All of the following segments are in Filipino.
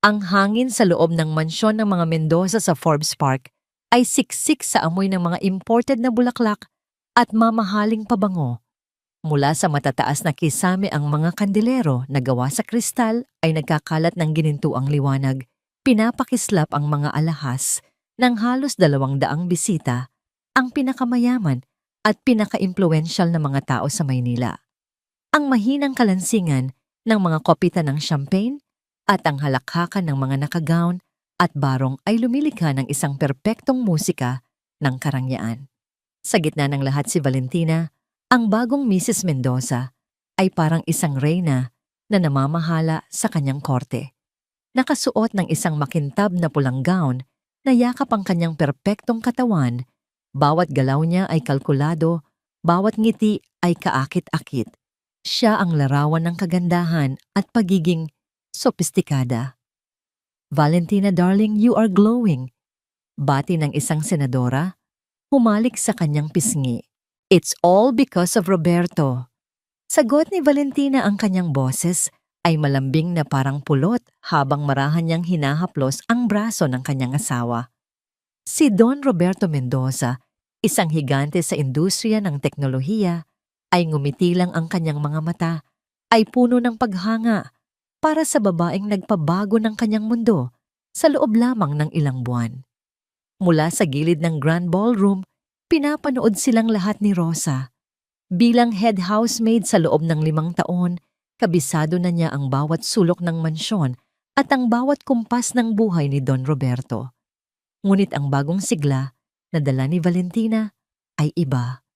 Ang hangin sa loob ng mansyon ng mga Mendoza sa Forbes Park ay siksik sa amoy ng mga imported na bulaklak at mamahaling pabango. Mula sa matataas na kisame ang mga kandelero na gawa sa kristal ay nagkakalat ng ginintuang liwanag. Pinapakislap ang mga alahas ng halos 200 bisita, ang pinakamayaman at pinakaimpluwensyal na mga tao sa Maynila. Ang mahinang kalansingan ng mga kopitan ng champagne at ang halakhakan ng mga nakagown at barong ay lumilikha ng isang perpektong musika ng karangyaan. Sa gitna ng lahat si Valentina, ang bagong Mrs. Mendoza, ay parang isang reyna na namamahala sa kanyang korte. Nakasuot ng isang makintab na pulang gown na yakap ang kanyang perpektong katawan, bawat galaw niya ay kalkulado, bawat ngiti ay kaakit-akit. Siya ang larawan ng kagandahan at pagiging sopistikada. "Valentina darling, you are glowing," bati ng isang senadora, humalik sa kanyang pisngi. "It's all because of Roberto." Sagot ni Valentina, ang kanyang boses ay malambing na parang pulot habang marahan niyang hinahaplos ang braso ng kanyang asawa. Si Don Roberto Mendoza, isang higante sa industriya ng teknolohiya, ay ngumiti lang, ang kanyang mga mata ay puno ng paghanga para sa babaeng nagpabago ng kanyang mundo sa loob lamang ng ilang buwan. Mula sa gilid ng Grand Ballroom, pinapanood silang lahat ni Rosa. Bilang head housemaid sa loob ng 5 taon, kabisado na niya ang bawat sulok ng mansyon at ang bawat kumpas ng buhay ni Don Roberto. Ngunit ang bagong sigla na dala ni Valentina ay iba.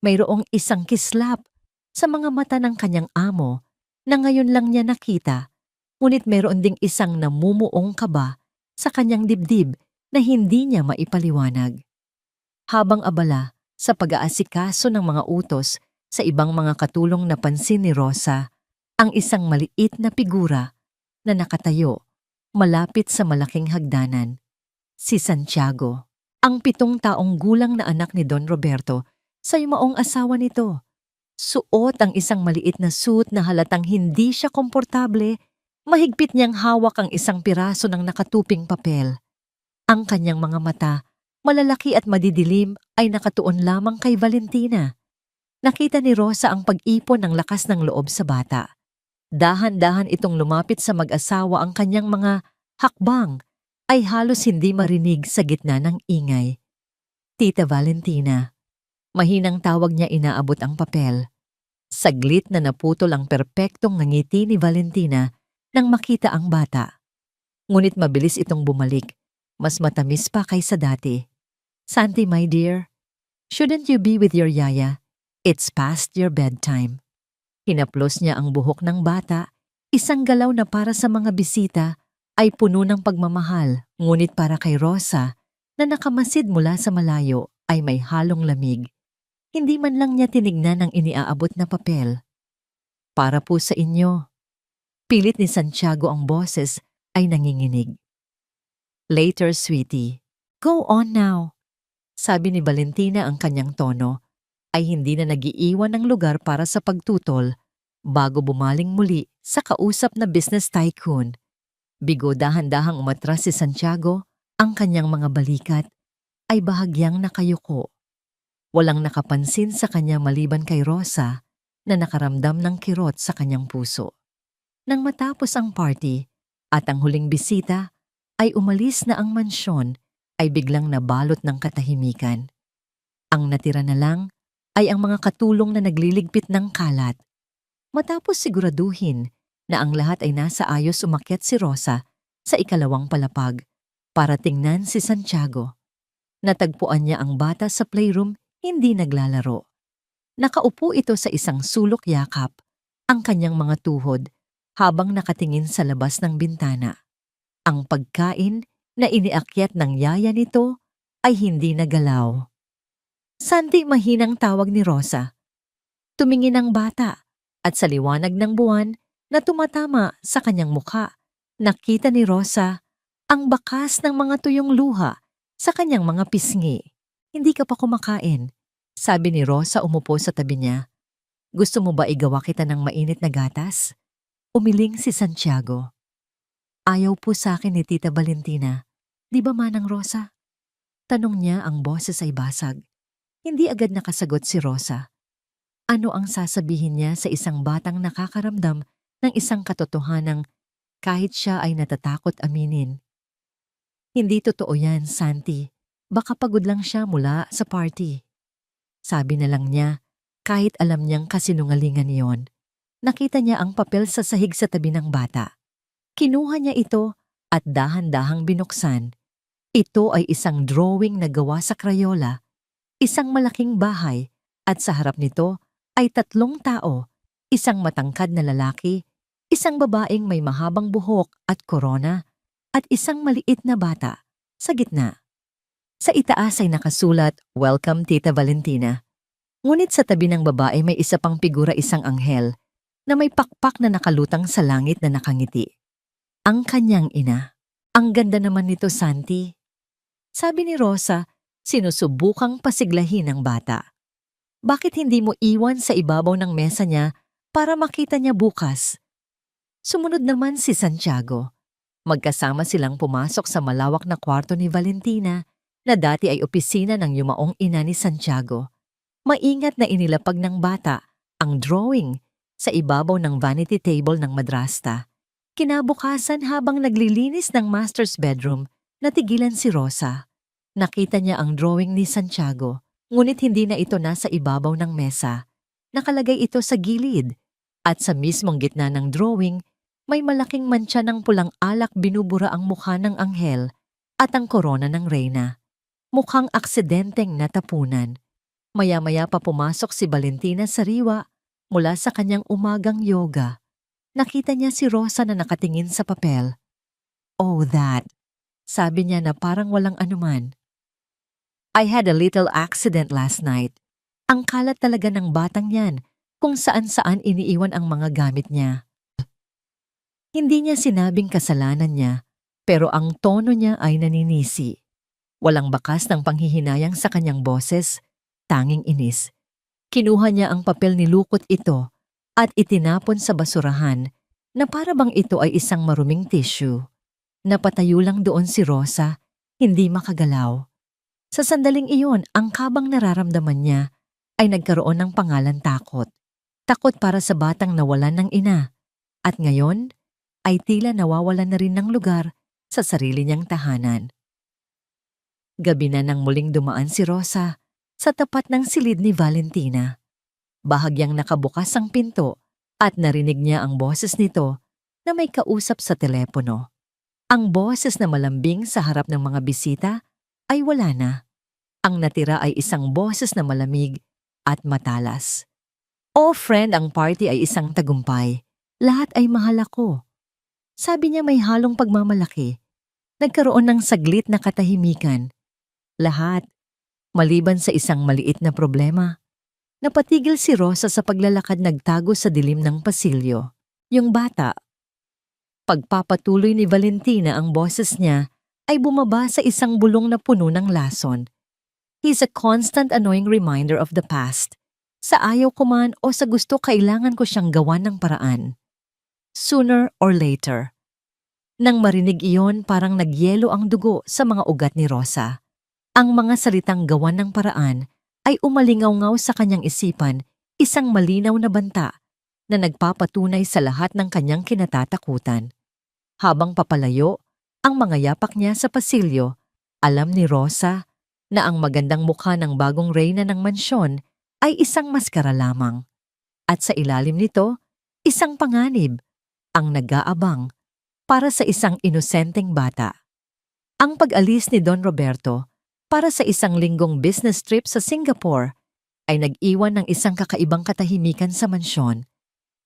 Mayroong isang kislap sa mga mata ng kanyang amo na ngayon lang niya nakita, ngunit mayroon ding isang namumuong kaba sa kanyang dibdib na hindi niya maipaliwanag. Habang abala sa pag-aasikaso ng mga utos sa ibang mga katulong, napansin ni Rosa ang isang maliit na figura na nakatayo malapit sa malaking hagdanan. Si Santiago, ang 7 taong gulang na anak ni Don Roberto, sa yumaong asawa nito. Suot ang isang maliit na suit na halatang hindi siya komportable. Mahigpit niyang hawak ang isang piraso ng nakatuping papel. Ang kanyang mga mata, malalaki at madidilim, ay nakatuon lamang kay Valentina. Nakita ni Rosa ang pag-ipon ng lakas ng loob sa bata. Dahan-dahan itong lumapit sa mag-asawa, ang kanyang mga hakbang ay halos hindi marinig sa gitna ng ingay. "Tita Valentina." Mahinang tawag niya, inaabot ang papel. Saglit na naputol ang perpektong ngiti ni Valentina nang makita ang bata. Ngunit mabilis itong bumalik, mas matamis pa kaysa dati. "Santi, my dear, shouldn't you be with your yaya? It's past your bedtime." Hinaplos niya ang buhok ng bata, isang galaw na para sa mga bisita ay puno ng pagmamahal, ngunit para kay Rosa na nakamasid mula sa malayo ay may halong lamig. Hindi man lang niya tinignan ang iniaabot na papel. "Para po sa inyo." Pilit ni Santiago, ang boses ay nanginginig. "Later, sweetie. Go on now." Sabi ni Valentina, ang kanyang tono ay hindi na nagiiwan ng lugar para sa pagtutol bago bumaling muli sa kausap na business tycoon. Bigo dahan-dahang umatras si Santiago, ang kanyang mga balikat ay bahagyang nakayuko. Walang nakapansin sa kanya maliban kay Rosa na nakaramdam ng kirot sa kanyang puso. Nang matapos ang party at ang huling bisita ay umalis na ang mansyon, ay biglang nabalot ng katahimikan. Ang natira na lang ay ang mga katulong na nagliligpit ng kalat. Matapos siguraduhin na ang lahat ay nasa ayos, umakyat si Rosa sa ikalawang palapag para tingnan si Santiago. Natagpuan niya ang bata sa playroom, hindi naglalaro. Nakaupo ito sa isang sulok yakap, ang kanyang mga tuhod, habang nakatingin sa labas ng bintana. Ang pagkain na iniakyat ng yaya nito ay hindi nagalaw. "Santi," mahinang tawag ni Rosa. Tumingin ang bata at sa liwanag ng buwan na tumatama sa kanyang mukha, nakita ni Rosa ang bakas ng mga tuyong luha sa kanyang mga pisngi. "Hindi ka pa kumakain," sabi ni Rosa, umupo sa tabi niya. "Gusto mo ba igawa kita ng mainit na gatas?" Umiling si Santiago. Ayaw po sa akin ni Tita Valentina. Di ba Manang Rosa? Tanong niya, ang boses ay basag. Hindi agad nakasagot si Rosa. Ano ang sasabihin niya sa isang batang nakakaramdam ng isang katotohanang kahit siya ay natatakot aminin? Hindi totoo yan, Santi. Baka pagod lang siya mula sa party. Sabi na lang niya, kahit alam niyang kasinungalingan yon. Nakita niya ang papel sa sahig sa tabi ng bata. Kinuha niya ito at dahan-dahang binuksan. Ito ay isang drawing na gawa sa Crayola, isang malaking bahay, at sa harap nito ay 3 tao, isang matangkad na lalaki, isang babaeng may mahabang buhok at korona, at isang maliit na bata sa gitna. Sa itaas ay nakasulat, "Welcome Tita Valentina." Ngunit sa tabi ng babae may isa pang figura, isang anghel, na may pakpak na nakalutang sa langit na nakangiti. Ang kanyang ina. Ang ganda naman nito, Santi. Sabi ni Rosa, sinusubukang pasiglahin ng bata. Bakit hindi mo iwan sa ibabaw ng mesa niya para makita niya bukas? Sumunod naman si Santiago. Magkasama silang pumasok sa malawak na kwarto ni Valentina na dati ay opisina ng yumaong ina ni Santiago. Maingat na inilapag ng bata ang drawing sa ibabaw ng vanity table ng madrasta. Kinabukasan, habang naglilinis ng master's bedroom, natigilan si Rosa. Nakita niya ang drawing ni Santiago, ngunit hindi na ito nasa ibabaw ng mesa. Nakalagay ito sa gilid, at sa mismong gitna ng drawing, may malaking mantsa ng pulang alak binubura ang mukha ng anghel at ang korona ng reyna. Mukhang aksidenteng natapunan. Maya-maya pa pumasok si Valentina sariwa mula sa kanyang umagang yoga. Nakita niya si Rosa na nakatingin sa papel. "Oh, that," sabi niya na parang walang anuman. "I had a little accident last night." Ang kalat talaga ng batang yan kung saan-saan iniiwan ang mga gamit niya. Hindi niya sinabing kasalanan niya, pero ang tono niya ay naninisi. Walang bakas ng panghihinayang sa kanyang boses, tanging inis. Kinuha niya ang papel, nilukot ito at itinapon sa basurahan na para bang ito ay isang maruming tissue. Napatayo lang doon si Rosa, hindi makagalaw. Sa sandaling iyon, ang kabang nararamdaman niya ay nagkaroon ng pangalan takot. Takot para sa batang nawalan ng ina. At ngayon, ay tila nawawalan na rin ng lugar sa sarili niyang tahanan. Gabi na nang muling dumaan si Rosa sa tapat ng silid ni Valentina. Bahagyang nakabukas ang pinto at narinig niya ang boses nito na may kausap sa telepono. Ang boses na malambing sa harap ng mga bisita ay wala na. Ang natira ay isang boses na malamig at matalas. "Oh friend, ang party ay isang tagumpay. Lahat ay mahal ako." Sabi niya may halong pagmamalaki. Nagkaroon ng saglit na katahimikan. Lahat, maliban sa isang maliit na problema. Napatigil si Rosa sa paglalakad, nagtago sa dilim ng pasilyo. Yung bata. Pagpapatuloy ni Valentina, ang boses niya ay bumaba sa isang bulong na puno ng lason. "He's a constant annoying reminder of the past. Sa ayaw ko man o sa gusto, kailangan ko siyang gawan ng paraan. Sooner or later." Nang marinig iyon, parang nagyelo ang dugo sa mga ugat ni Rosa. Ang mga salitang gawan ng paraan ay umalingaw-ngaw sa kanyang isipan, isang malinaw na banta na nagpapatunay sa lahat ng kanyang kinatatakutan. Habang papalayo ang mga yapak niya sa pasilyo, alam ni Rosa na ang magandang mukha ng bagong reyna ng mansyon ay isang maskara lamang. At sa ilalim nito, isang panganib ang nag-aabang para sa isang inosenteng bata. Ang pag-alis ni Don Roberto para sa isang linggong business trip sa Singapore ay nag-iwan ng isang kakaibang katahimikan sa mansyon.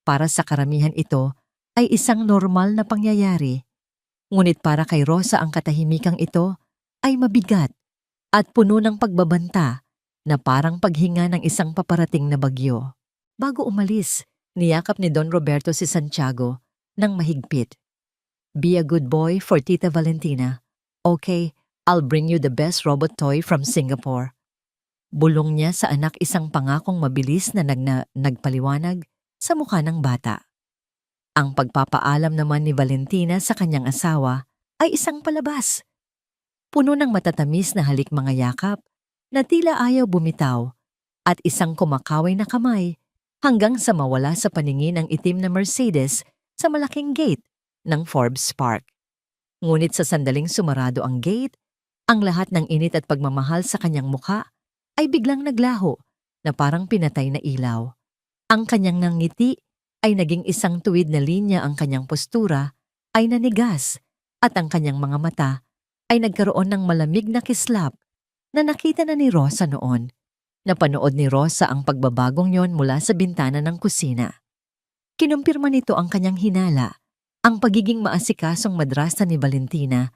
Para sa karamihan ito ay isang normal na pangyayari. Ngunit para kay Rosa, ang katahimikang ito ay mabigat at puno ng pagbabanta na parang paghinga ng isang paparating na bagyo. Bago umalis, niyakap ni Don Roberto si Santiago ng mahigpit. "Be a good boy for Tita Valentina. Okay, I'll bring you the best robot toy from Singapore." Bulong niya sa anak, isang pangakong mabilis na nagpaliwanag sa mukha ng bata. Ang pagpapaalam naman ni Valentina sa kanyang asawa ay isang palabas. Puno ng matatamis na halik mga yakap na tila ayaw bumitaw at isang kumakaway na kamay hanggang sa mawala sa paningin ang itim na Mercedes sa malaking gate ng Forbes Park. Ngunit sa sandaling sumarado ang gate, ang lahat ng init at pagmamahal sa kanyang mukha ay biglang naglaho na parang pinatay na ilaw. Ang kanyang ngiti ay naging isang tuwid na linya, ang kanyang postura ay nanigas at ang kanyang mga mata ay nagkaroon ng malamig na kislap na nakita na ni Rosa noon. Napanood ni Rosa ang pagbabagong yon mula sa bintana ng kusina. Kinumpirma nito ang kanyang hinala. Ang pagiging maasikasong madrasta ni Valentina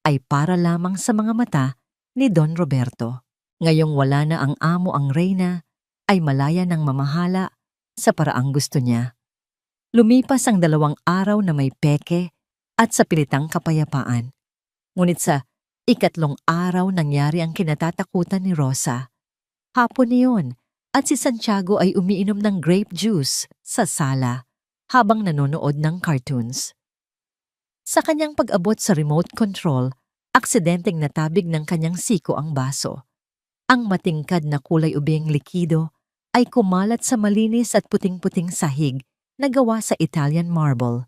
ay para lamang sa mga mata ni Don Roberto. Ngayong wala na ang amo, ang reyna ay malaya ng mamahala sa paraang gusto niya. Lumipas ang 2 araw na may peke at sa pilitang kapayapaan. Ngunit sa ikatlong araw nangyari ang kinatatakutan ni Rosa. Hapon niyon at si Santiago ay umiinom ng grape juice sa sala habang nanonood ng cartoons. Sa kanyang pag-abot sa remote control, aksidenteng natabig ng kanyang siko ang baso. Ang matingkad na kulay ubing likido ay kumalat sa malinis at puting-puting sahig na gawa sa Italian marble.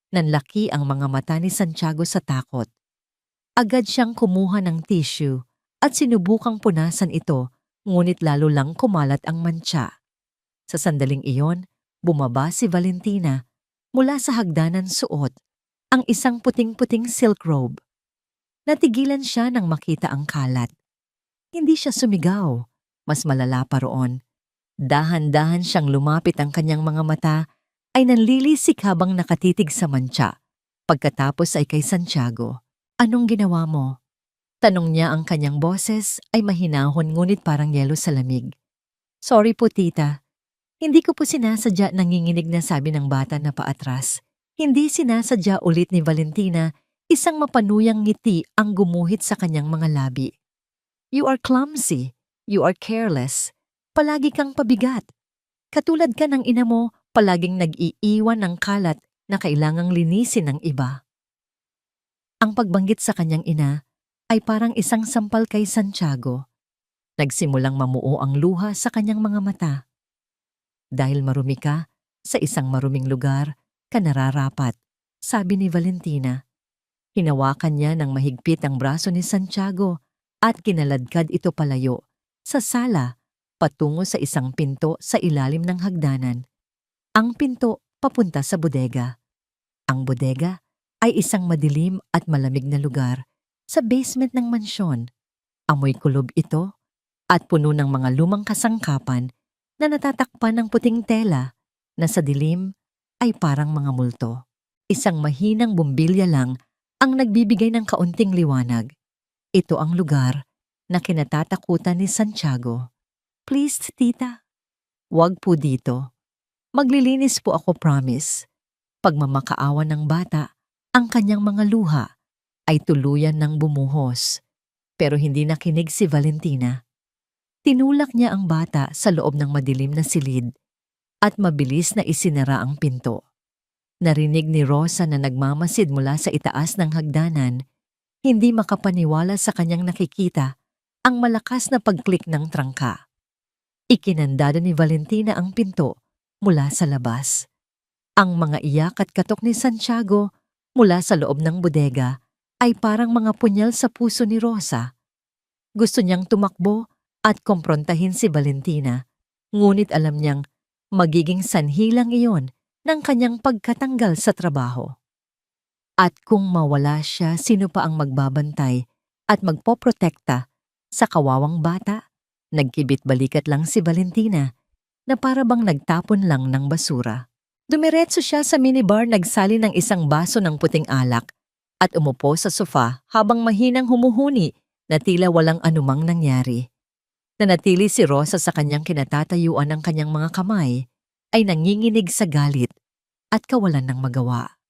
Nanlaki ang mga mata ni Santiago sa takot. Agad siyang kumuha ng tissue at sinubukang punasan ito, ngunit lalo lang kumalat ang mantsa. Sa sandaling iyon, bumaba si Valentina mula sa hagdanan, suot ang isang puting-puting silk robe. Natigilan siya nang makita ang kalat. Hindi siya sumigaw. Mas malala pa roon. Dahan-dahan siyang lumapit, ang kanyang mga mata ay nanlilisik habang nakatitig sa mantsa. Pagkatapos ay kay Santiago. "Anong ginawa mo?" Tanong niya, ang kanyang boses ay mahinahon ngunit parang yelo sa lamig. "Sorry po, tita. Hindi ko po sinasadya," nanginginig na sabi ng bata na paatras. Hindi sinasadya ulit ni Valentina, isang mapanuyang ngiti ang gumuhit sa kanyang mga labi. "You are clumsy. You are careless. Palagi kang pabigat. Katulad ka ng ina mo, palaging nag-iiwan ng kalat na kailangang linisin ng iba." Ang pagbanggit sa kanyang ina ay parang isang sampal kay Santiago. Nagsimulang mamuo ang luha sa kanyang mga mata. "Dahil marumi ka, sa isang maruming lugar ka nararapat," sabi ni Valentina. Hinawakan niya ng mahigpit ang braso ni Santiago at kinaladkad ito palayo sa sala patungo sa isang pinto sa ilalim ng hagdanan. Ang pinto papunta sa bodega. Ang bodega ay isang madilim at malamig na lugar sa basement ng mansyon. Amoy kulob ito at puno ng mga lumang kasangkapan na natatakpan ng puting tela na sa dilim ay parang mga multo. Isang mahinang bumbilya lang ang nagbibigay ng kaunting liwanag. Ito ang lugar na kinatatakutan ni Santiago. "Please, tita. Wag po dito. Maglilinis po ako, promise." Pagmamakaawa ng bata, ang kanyang mga luha ay tuluyan ng bumuhos. Pero hindi nakinig si Valentina. Tinulak niya ang bata sa loob ng madilim na silid at mabilis na isinara ang pinto. Narinig ni Rosa na nagmamasid mula sa itaas ng hagdanan. Hindi makapaniwala sa kanyang nakikita ang malakas na pagklik ng trangka. Ikinandado ni Valentina ang pinto mula sa labas. Ang mga iyak at katok ni Santiago mula sa loob ng bodega ay parang mga punyal sa puso ni Rosa. Gusto niyang tumakbo at komprontahin si Valentina, ngunit alam niyang magiging sanhi lang iyon ng kanyang pagkatanggal sa trabaho. At kung mawala siya, sino pa ang magbabantay at magpoprotekta sa kawawang bata? Nagkibit-balikat lang si Valentina na para bang nagtapon lang ng basura. Dumiretso siya sa minibar, nagsali ng isang baso ng puting alak at umupo sa sofa habang mahinang humuhuni na tila walang anumang nangyari. Nanatili si Rosa sa kanyang kinatatayuan, ng kanyang mga kamay ay nanginginig sa galit at kawalan ng magawa.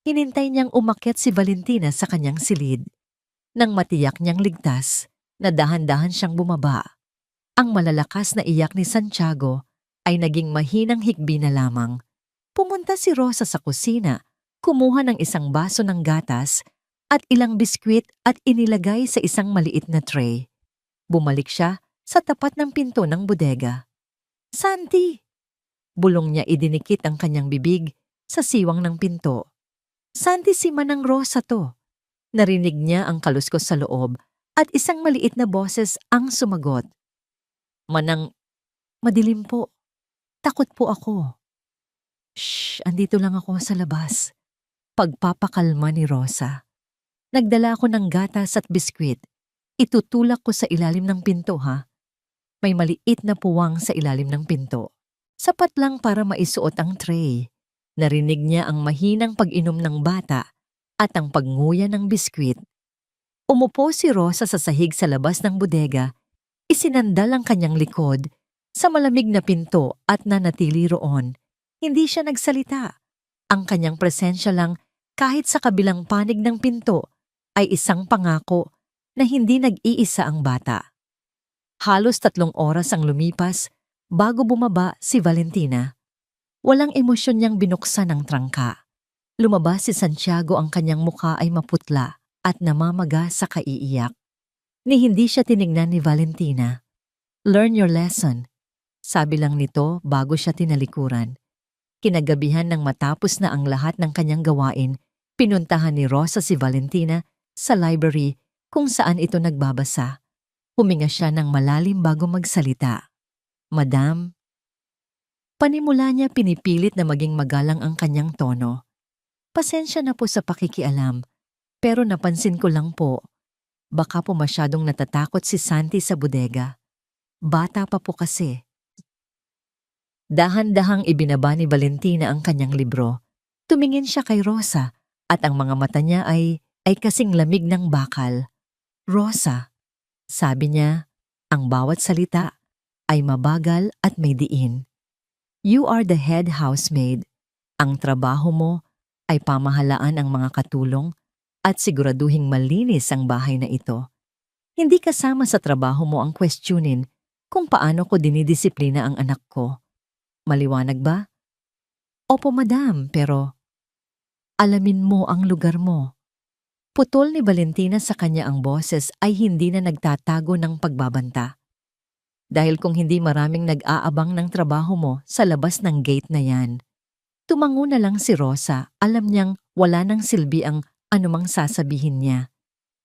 Hinintay niyang umakyat si Valentina sa kanyang silid. Nang matiyak niyang ligtas, na dahan-dahan siyang bumaba. Ang malalakas na iyak ni Santiago ay naging mahinang hikbi na lamang. Pumunta si Rosa sa kusina, kumuha ng isang baso ng gatas at ilang biskwit at inilagay sa isang maliit na tray. Bumalik siya sa tapat ng pinto ng bodega. "Santi!" Bulong niya, idinikit ang kanyang bibig sa siwang ng pinto. "Santi, si Manang Rosa to." Narinig niya ang kaluskos sa loob at isang maliit na boses ang sumagot. "Manang, madilim po. Takot po ako." "Shh, andito lang ako sa labas." Pagpapakalma ni Rosa. "Nagdala ako ng gatas at biskwit. Itutulak ko sa ilalim ng pinto, ha? May maliit na puwang sa ilalim ng pinto. Sapat lang para maisuot ang tray." Narinig niya ang mahinang pag-inom ng bata at ang pagnguya ng biskwit. Umupo si Rosa sa sahig sa labas ng bodega, isinandal ang kanyang likod sa malamig na pinto at nanatili roon. Hindi siya nagsalita. Ang kanyang presensya lang, kahit sa kabilang panig ng pinto, ay isang pangako na hindi nag-iisa ang bata. Halos 3 oras ang lumipas bago bumaba si Valentina. Walang emosyon niyang binuksan ang trangka. Lumabas si Santiago, ang kanyang mukha ay maputla at namamaga sa kaiiyak. Ni hindi siya tiningnan ni Valentina. "Learn your lesson," sabi lang nito bago siya tinalikuran. Kinagabihan ng matapos na ang lahat ng kanyang gawain, pinuntahan ni Rosa si Valentina sa library kung saan ito nagbabasa. Huminga siya ng malalim bago magsalita. "Madam." Panimula niya, pinipilit na maging magalang ang kanyang tono. "Pasensya na po sa pakikialam, pero napansin ko lang po, baka po masyadong natatakot si Santi sa bodega. Bata pa po kasi." Dahan-dahang ibinaba ni Valentina ang kanyang libro. Tumingin siya kay Rosa at ang mga mata niya ay kasing lamig ng bakal. "Rosa," sabi niya, ang bawat salita ay mabagal at may diin. "You are the head housemaid. Ang trabaho mo ay pamahalaan ang mga katulong at siguraduhing malinis ang bahay na ito. Hindi kasama sa trabaho mo ang questionin kung paano ko dinidisiplina ang anak ko. Maliwanag ba?" "Opo, madam, pero alamin mo ang lugar mo." Putol ni Valentina sa kanya, ang boses ay hindi na nagtatago ng pagbabanta. "Dahil kung hindi maraming nag-aabang ng trabaho mo sa labas ng gate na yan." Tumango na lang si Rosa, alam niyang wala nang silbi ang anumang sasabihin niya.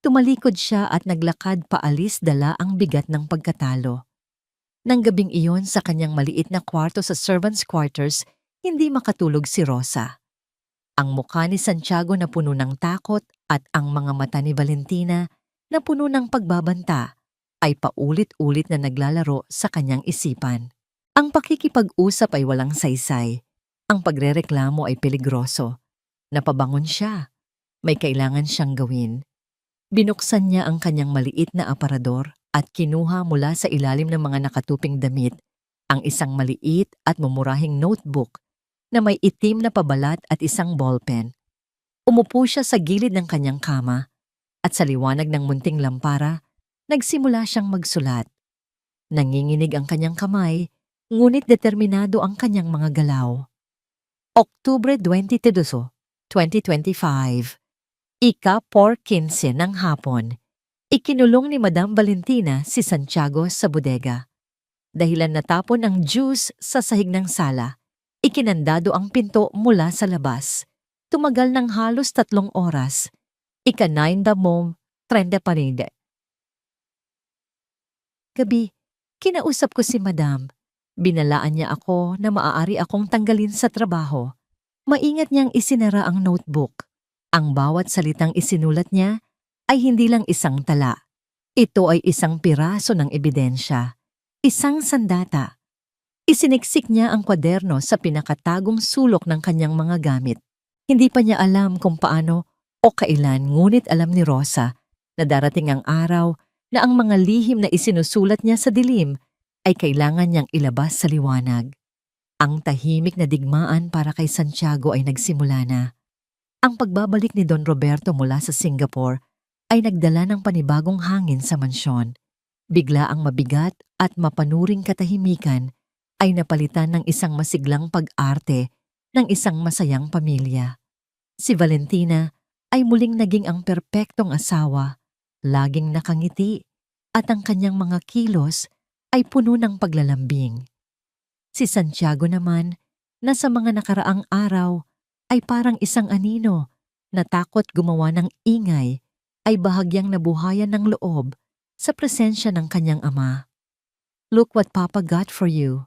Tumalikod siya at naglakad paalis, dala ang bigat ng pagkatalo. Nang gabing iyon, sa kanyang maliit na kwarto sa servants' quarters, hindi makatulog si Rosa. Ang mukha ni Santiago na puno ng takot at ang mga mata ni Valentina na puno ng pagbabanta ay paulit-ulit na naglalaro sa kanyang isipan. Ang pakikipag-usap ay walang saysay. Ang pagrereklamo ay peligroso. Napabangon siya. May kailangan siyang gawin. Binuksan niya ang kanyang maliit na aparador at kinuha mula sa ilalim ng mga nakatuping damit ang isang maliit at mumurahing notebook na may itim na pabalat at isang ballpen. Umupo siya sa gilid ng kanyang kama at sa liwanag ng munting lampara, nagsimula siyang magsulat. Nanginginig ang kanyang kamay, ngunit determinado ang kanyang mga galaw. Oktubre 22, 2025. Ika-4:15 ng hapon. Ikinulong ni Madam Valentina si Santiago sa bodega. Dahilan natapon ang juice sa sahig ng sala, ikinandado ang pinto mula sa labas. Tumagal ng halos 3 oras. Ika-9 mong 30 paride. Gabi, kinausap ko si Madam. Binalaan niya ako na maaari akong tanggalin sa trabaho. Maingat niyang isinara ang notebook. Ang bawat salitang isinulat niya ay hindi lang isang tala. Ito ay isang piraso ng ebidensya. Isang sandata. Isiniksik niya ang kwaderno sa pinakatagong sulok ng kanyang mga gamit. Hindi pa niya alam kung paano o kailan, ngunit alam ni Rosa na darating ang araw na ang mga lihim na isinusulat niya sa dilim ay kailangan niyang ilabas sa liwanag. Ang tahimik na digmaan para kay Santiago ay nagsimula na. Ang pagbabalik ni Don Roberto mula sa Singapore ay nagdala ng panibagong hangin sa mansyon. Bigla ang mabigat at mapanuring katahimikan ay napalitan ng isang masiglang pag-arte ng isang masayang pamilya. Si Valentina ay muling naging ang perpektong asawa, laging nakangiti, at ang kanyang mga kilos ay puno ng paglalambing. Si Santiago naman, na sa mga nakaraang araw ay parang isang anino na takot gumawa ng ingay, ay bahagyang nabuhayan ng loob sa presensya ng kanyang ama. "Look what Papa got for you,"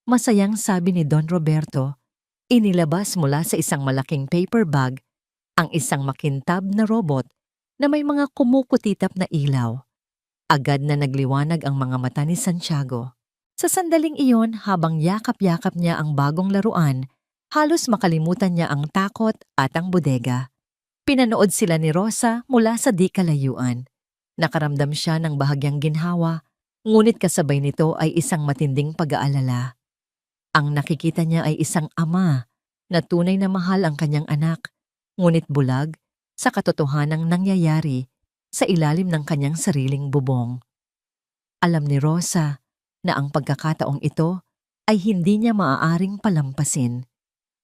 masayang sabi ni Don Roberto. Inilabas mula sa isang malaking paper bag ang isang makintab na robot na may mga kumukutitap na ilaw. Agad na nagliwanag ang mga mata ni Santiago. Sa sandaling iyon, habang yakap-yakap niya ang bagong laruan, halos makalimutan niya ang takot at ang bodega. Pinanood sila ni Rosa mula sa di kalayuan. Nakaramdam siya ng bahagyang ginhawa, ngunit kasabay nito ay isang matinding pag-aalala. Ang nakikita niya ay isang ama na tunay na mahal ang kanyang anak, ngunit bulag sa katotohanang nangyayari sa ilalim ng kanyang sariling bubong. Alam ni Rosa na ang pagkakataong ito ay hindi niya maaaring palampasin.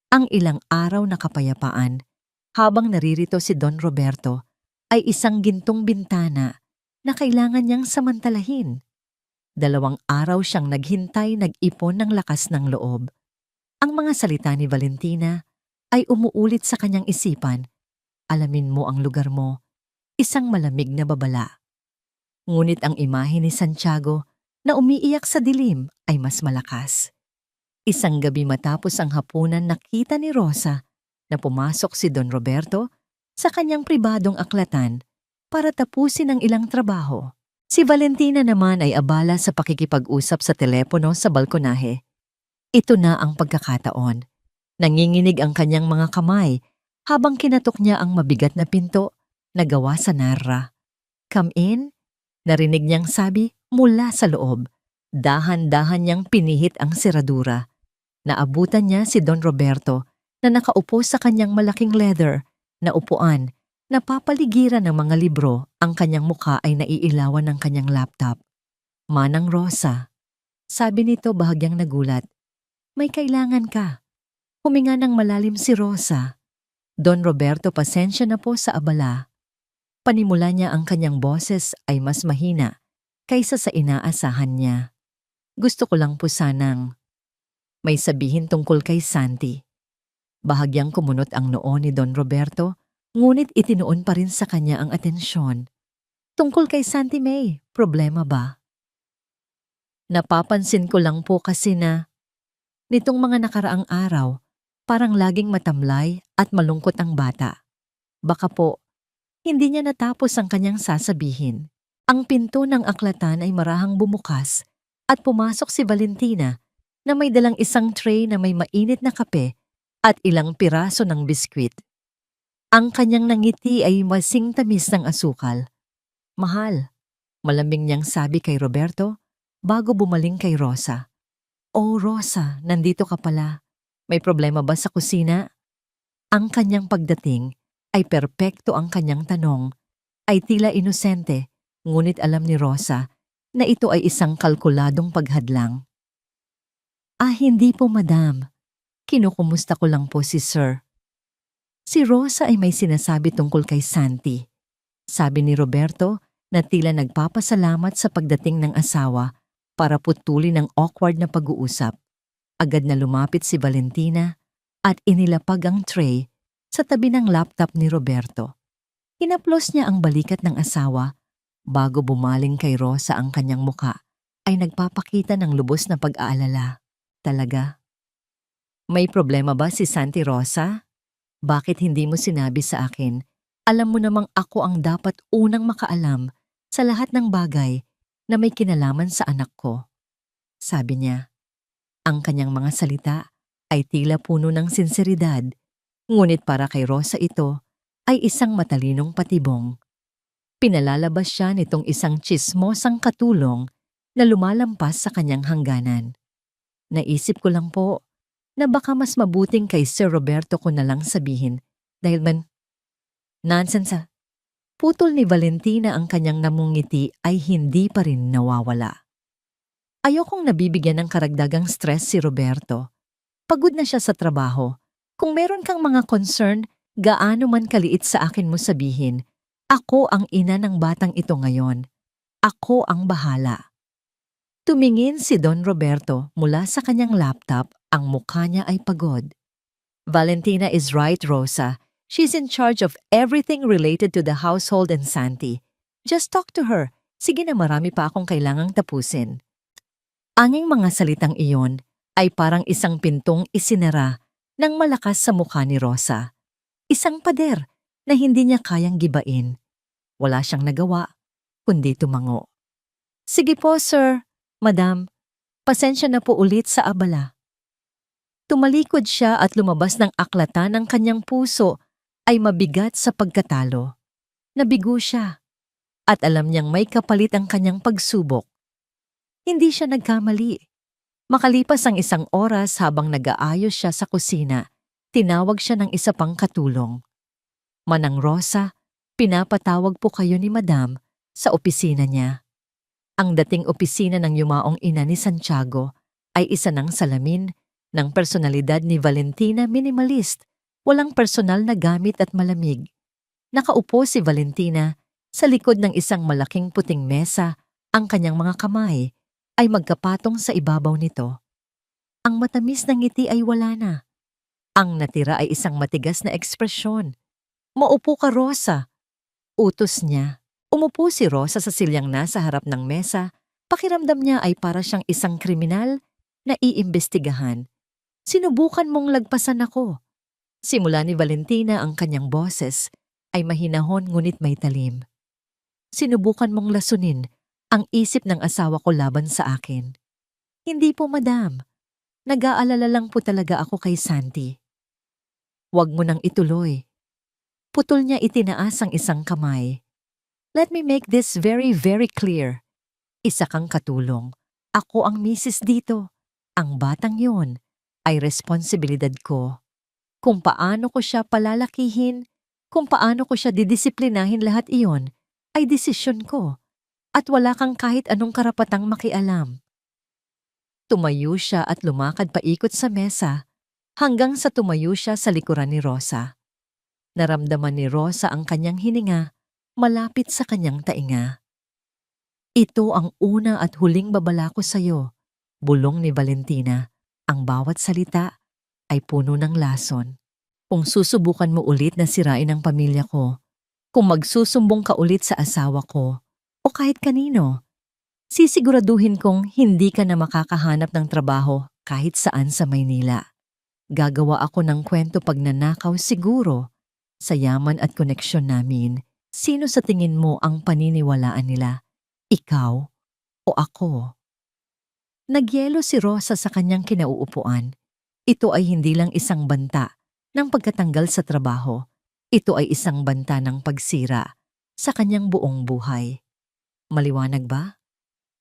Ang ilang araw na kapayapaan habang naririto si Don Roberto ay isang gintong bintana na kailangan niyang samantalahin. 2 araw siyang naghintay, nag-ipon ng lakas ng loob. Ang mga salita ni Valentina ay umuulit sa kanyang isipan. "Alamin mo ang lugar mo," isang malamig na babala. Ngunit ang imahe ni Santiago na umiiyak sa dilim ay mas malakas. Isang gabi matapos ang hapunan, nakita ni Rosa na pumasok si Don Roberto sa kanyang pribadong aklatan para tapusin ang ilang trabaho. Si Valentina naman ay abala sa pakikipag-usap sa telepono sa balkonahe. Ito na ang pagkakataon. Nanginginig ang kanyang mga kamay habang kinatok niya ang mabigat na pinto na gawa sa narra. "Come in," narinig niyang sabi mula sa loob. Dahan-dahan niyang pinihit ang seradura. Naabutan niya si Don Roberto na nakaupo sa kanyang malaking leather na upuan. Napapaligiran ng mga libro, ang kanyang mukha ay naiilawan ng kanyang laptop. "Manang Rosa," sabi nito bahagyang nagulat. "May kailangan ka." Huminga ng malalim si Rosa. "Don Roberto, pasensya na po sa abala." Panimula niya, ang kanyang boses ay mas mahina kaysa sa inaasahan niya. "Gusto ko lang po sanang may sabihin tungkol kay Santi." Bahagyang kumunot ang noo ni Don Roberto, ngunit itinuon pa rin sa kanya ang atensyon. "Tungkol kay Santi May, problema ba?" "Napapansin ko lang po kasi na nitong mga nakaraang araw, parang laging matamlay at malungkot ang bata." Baka po, hindi niya natapos ang kanyang sasabihin. Ang pinto ng aklatan ay marahang bumukas at pumasok si Valentina na may dalang isang tray na may mainit na kape at ilang piraso ng biskwit. Ang kanyang nangiti ay masing tamis ng asukal. "Mahal," malambing niyang sabi kay Roberto bago bumaling kay Rosa. "Oh Rosa, nandito ka pala. May problema ba sa kusina?" Ang kanyang pagdating ay perpekto, ang kanyang tanong ay tila inosente, ngunit alam ni Rosa na ito ay isang kalkuladong paghadlang. Hindi po madam. Kinukumusta ko lang po si Sir." Si Rosa ay may sinasabi tungkol kay Santi. Sabi ni Roberto na tila nagpapasalamat sa pagdating ng asawa para putulin ang awkward na pag-uusap. Agad na lumapit si Valentina at inilapag ang tray sa tabi ng laptop ni Roberto. Hinaplos niya ang balikat ng asawa bago bumaling kay Rosa. Ang kanyang muka ay nagpapakita ng lubos na pag-aalala. "Talaga? May problema ba si Santi, Rosa? Bakit hindi mo sinabi sa akin? Alam mo namang ako ang dapat unang makaalam sa lahat ng bagay na may kinalaman sa anak ko." Sabi niya. Ang kanyang mga salita ay tila puno ng sinseridad, ngunit para kay Rosa ito ay isang matalinong patibong. Pinalalabas siya nitong isang tsismosang katulong na lumalampas sa kanyang hangganan. "Naisip ko lang po na baka mas mabuting kay Sir Roberto ko na lang sabihin dahil nonsense." Putol ni Valentina. Ang kanyang namungiti ay hindi pa rin nawawala. Ayokong nabibigyan ng karagdagang stress si Roberto. Pagod na siya sa trabaho Kung meron kang mga concern, gaano man kaliit sa akin mo sabihin, ako ang ina ng batang ito ngayon. Ako ang bahala. Tumingin si Don Roberto mula sa kanyang laptop, ang mukha niya ay pagod. Valentina is right, Rosa. She's in charge of everything related to the household and Santi. Just talk to her. Sige na, marami pa akong kailangang tapusin. Anging mga salitang iyon ay parang isang pintong isinara ng malakas sa mukha ni Rosa. Isang pader na hindi niya kayang gibain. Wala siyang nagawa, kundi tumango. Sige po, sir. Madam, pasensya na po ulit sa abala. Tumalikod siya at lumabas ng aklatan ng kanyang puso ay mabigat sa pagkatalo. Nabigo siya at alam niyang may kapalit ang kanyang pagsubok. Hindi siya nagkamali. Makalipas ang 1 oras habang nag-aayos siya sa kusina, tinawag siya ng isa pang katulong. Manang Rosa, pinapatawag po kayo ni Madam sa opisina niya. Ang dating opisina ng yumaong ina ni Santiago ay isa ng salamin ng personalidad ni Valentina, minimalist, walang personal na gamit at malamig. Nakaupo si Valentina sa likod ng isang malaking puting mesa, ang kanyang mga kamay ay magkapatong sa ibabaw nito. Ang matamis na ngiti ay wala na. Ang natira ay isang matigas na ekspresyon. Maupo ka, Rosa. Utos niya. Umupo si Rosa sa silyang nasa harap ng mesa. Pakiramdam niya ay para siyang isang kriminal na iimbestigahan. Sinubukan mong lagpasan ako. Simula ni Valentina ang kanyang boses ay mahinahon ngunit may talim. Sinubukan mong lasunin ang isip ng asawa ko laban sa akin. Hindi po, Madam. Nag-aalala lang po talaga ako kay Santi. Huwag mo nang ituloy. Putol niya itinaas ang isang kamay. Let me make this very, very clear. Isa kang katulong. Ako ang misis dito. Ang batang yon ay responsibilidad ko. Kung paano ko siya palalakihin, kung paano ko siya didisiplinahin, lahat iyon ay desisyon ko. At wala kang kahit anong karapatang makialam. Tumayo siya at lumakad paikot sa mesa hanggang sa tumayo siya sa likuran ni Rosa. Naramdaman ni Rosa ang kanyang hininga malapit sa kanyang tainga. Ito ang una at huling babala ko sa'yo, bulong ni Valentina. Ang bawat salita ay puno ng lason. Kung susubukan mo ulit na sirain ang pamilya ko, kung magsusumbong ka ulit sa asawa ko, o kahit kanino, sisiguraduhin kong hindi ka na makakahanap ng trabaho kahit saan sa Maynila. Gagawa ako ng kwento pagnanakaw siguro sa yaman at koneksyon namin. Sino sa tingin mo ang paniniwalaan nila? Ikaw o ako? Nagyelo si Rosa sa kanyang kinauupuan. Ito ay hindi lang isang banta ng pagkatanggal sa trabaho. Ito ay isang banta ng pagsira sa kanyang buong buhay. Maliwanag ba?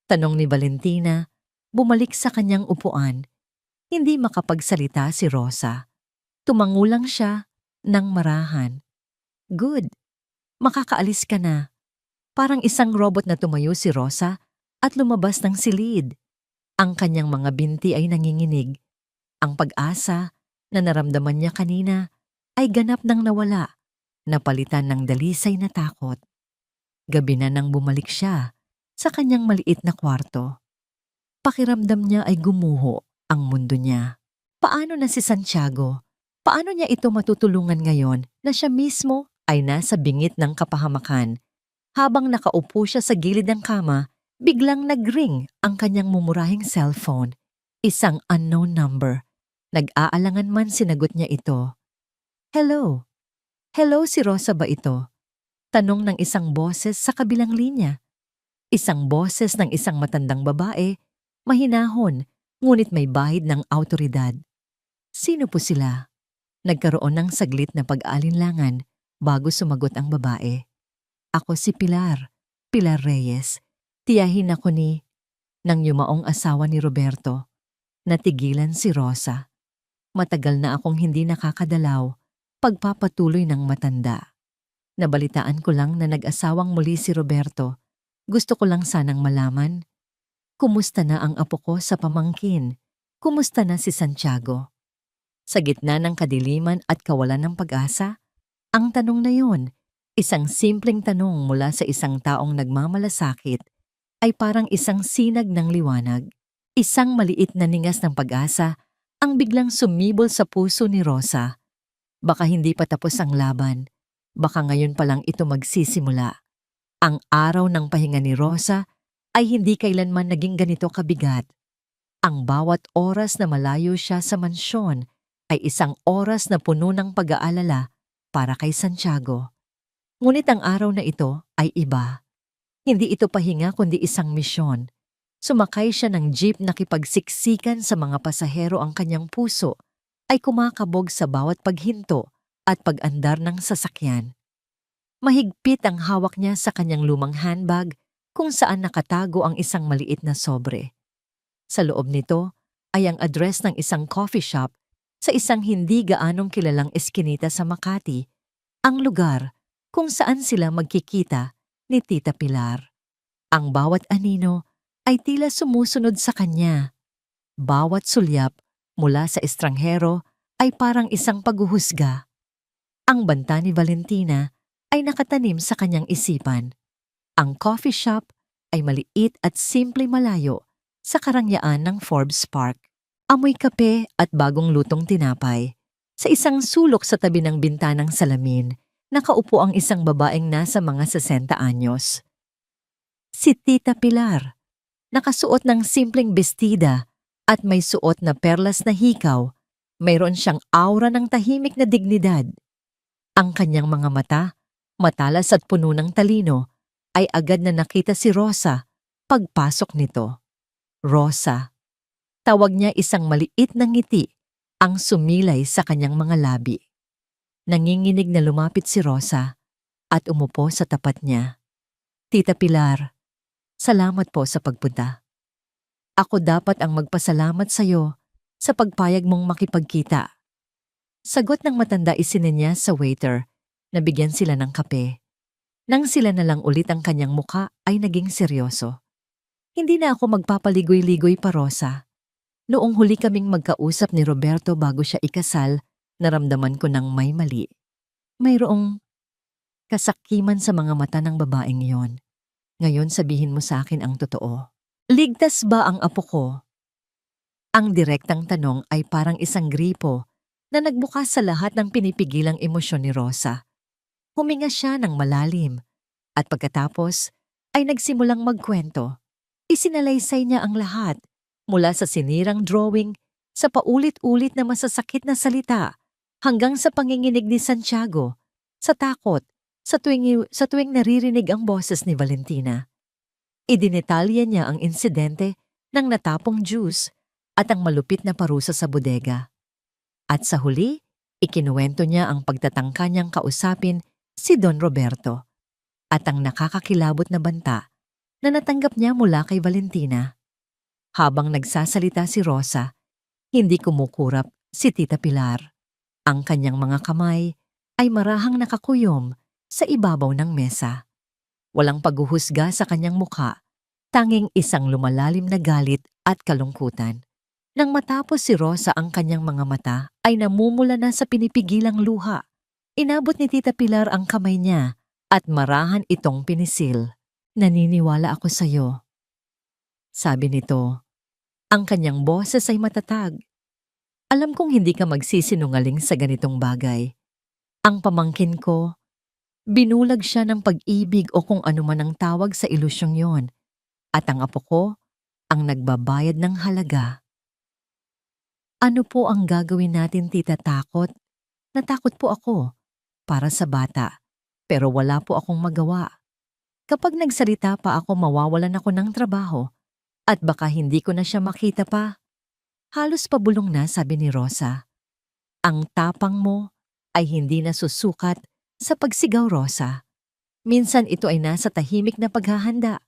Tanong ni Valentina, bumalik sa kanyang upuan. Hindi makapagsalita si Rosa. Tumangulang siya ng marahan. Good. Makakaalis ka na. Parang isang robot na tumayo si Rosa at lumabas ng silid. Ang kanyang mga binti ay nanginginig. Ang pag-asa na naramdaman niya kanina ay ganap nang nawala, napalitan ng dalisay na takot. Gabi na nang bumalik siya sa kanyang maliit na kwarto. Pakiramdam niya ay gumuho ang mundo niya. Paano na si Santiago? Paano niya ito matutulungan ngayon na siya mismo ay nasa bingit ng kapahamakan? Habang nakaupo siya sa gilid ng kama, biglang nag-ring ang kanyang mumurahing cellphone. Isang unknown number. Nag-aalangan man sinagot niya ito. Hello? Hello, si Rosa ba ito? Tanong ng isang boses sa kabilang linya. Isang boses ng isang matandang babae, mahinahon, ngunit may bahid ng awtoridad. Sino po sila? Nagkaroon ng saglit na pag-alinlangan bago sumagot ang babae. Ako si Pilar, Pilar Reyes. Tiyahin ako ng yumaong asawa ni Roberto. Natigilan si Rosa. Matagal na akong hindi nakakadalaw, pagpapatuloy ng matanda. Nabalitaan ko lang na nag-asawang muli si Roberto. Gusto ko lang sanang malaman, kumusta na ang apo ko sa pamangkin? Kumusta na si Santiago? Sa gitna ng kadiliman at kawalan ng pag-asa, ang tanong na yun, isang simpleng tanong mula sa isang taong nagmamalasakit, ay parang isang sinag ng liwanag. Isang maliit na ningas ng pag-asa ang biglang sumibol sa puso ni Rosa. Baka hindi pa tapos ang laban. Baka ngayon pa lang ito magsisimula. Ang araw ng pahinga ni Rosa ay hindi kailanman naging ganito kabigat. Ang bawat oras na malayo siya sa mansyon ay isang oras na puno ng pag-aalala para kay Santiago. Ngunit ang araw na ito ay iba. Hindi ito pahinga kundi isang misyon. Sumakay siya ng jeep na kipagsiksikan sa mga pasahero, ang kanyang puso ay kumakabog sa bawat paghinto at pag-andar ng sasakyan. Mahigpit ang hawak niya sa kanyang lumang handbag kung saan nakatago ang isang maliit na sobre. Sa loob nito ay ang address ng isang coffee shop sa isang hindi gaanong kilalang eskinita sa Makati, ang lugar kung saan sila magkikita ni Tita Pilar. Ang bawat anino ay tila sumusunod sa kanya. Bawat sulyap mula sa estranghero ay parang isang paghuhusga. Ang banta ni Valentina ay nakatanim sa kanyang isipan. Ang coffee shop ay maliit at simple malayo sa karangyaan ng Forbes Park. Amoy kape at bagong lutong tinapay. Sa isang sulok sa tabi ng bintanang salamin, nakaupo ang isang babaeng nasa mga 60 anyos. Si Tita Pilar. Nakasuot ng simpleng bestida at may suot na perlas na hikaw. Mayroon siyang aura ng tahimik na dignidad. Ang kanyang mga mata, matalas at puno ng talino, ay agad na nakita si Rosa pagpasok nito. Rosa. Tawag niya isang maliit na ngiti ang sumilay sa kanyang mga labi. Nanginginig na lumapit si Rosa at umupo sa tapat niya. Tita Pilar, salamat po sa pagpunta. Ako dapat ang magpasalamat sa iyo sa pagpayag mong makipagkita. Sagot ng matanda isininya sa waiter na bigyan sila ng kape. Nang sila na lang ulit ang kanyang muka ay naging seryoso. Hindi na ako magpapaligoy-ligoy pa, Rosa. Noong huli kaming magkausap ni Roberto bago siya ikasal, naramdaman ko ng may mali. Mayroong kasakiman sa mga mata ng babaeng iyon. Ngayon sabihin mo sa akin ang totoo. Ligtas ba ang apo ko? Ang direktang tanong ay parang isang gripo na nagbukas sa lahat ng pinipigilang emosyon ni Rosa. Huminga siya ng malalim at pagkatapos ay nagsimulang magkwento. Isinalaysay niya ang lahat mula sa sinirang drawing, sa paulit-ulit na masasakit na salita, hanggang sa panginginig ni Santiago, sa takot, sa tuwing naririnig ang boses ni Valentina. Idinetalya niya ang insidente ng natapong juice at ang malupit na parusa sa bodega. At sa huli, ikinuwento niya ang pagtatangka niyang kausapin si Don Roberto at ang nakakakilabot na banta na natanggap niya mula kay Valentina. Habang nagsasalita si Rosa, hindi kumukurap si Tita Pilar. Ang kanyang mga kamay ay marahang nakakuyom sa ibabaw ng mesa. Walang paghuhusga sa kanyang mukha, tanging isang lumalalim na galit at kalungkutan. Nang matapos si Rosa ang kanyang mga mata ay namumula na sa pinipigilang luha. Inabot ni Tita Pilar ang kamay niya at marahan itong pinisil. Naniniwala ako sa iyo. Sabi nito, ang kanyang boses ay matatag. Alam kong hindi ka magsisinungaling sa ganitong bagay. Ang pamangkin ko, binulag siya ng pag-ibig o kung ano man ang tawag sa ilusyong yon. At ang apo ko, ang nagbabayad ng halaga. Ano po ang gagawin natin, Tita? Takot? Natakot po ako para sa bata, pero wala po akong magawa. Kapag nagsalita pa ako, mawawalan ako ng trabaho at baka hindi ko na siya makita pa. Halos pabulong na, sabi ni Rosa. Ang tapang mo ay hindi nasusukat sa pagsigaw, Rosa. Minsan ito ay nasa tahimik na paghahanda.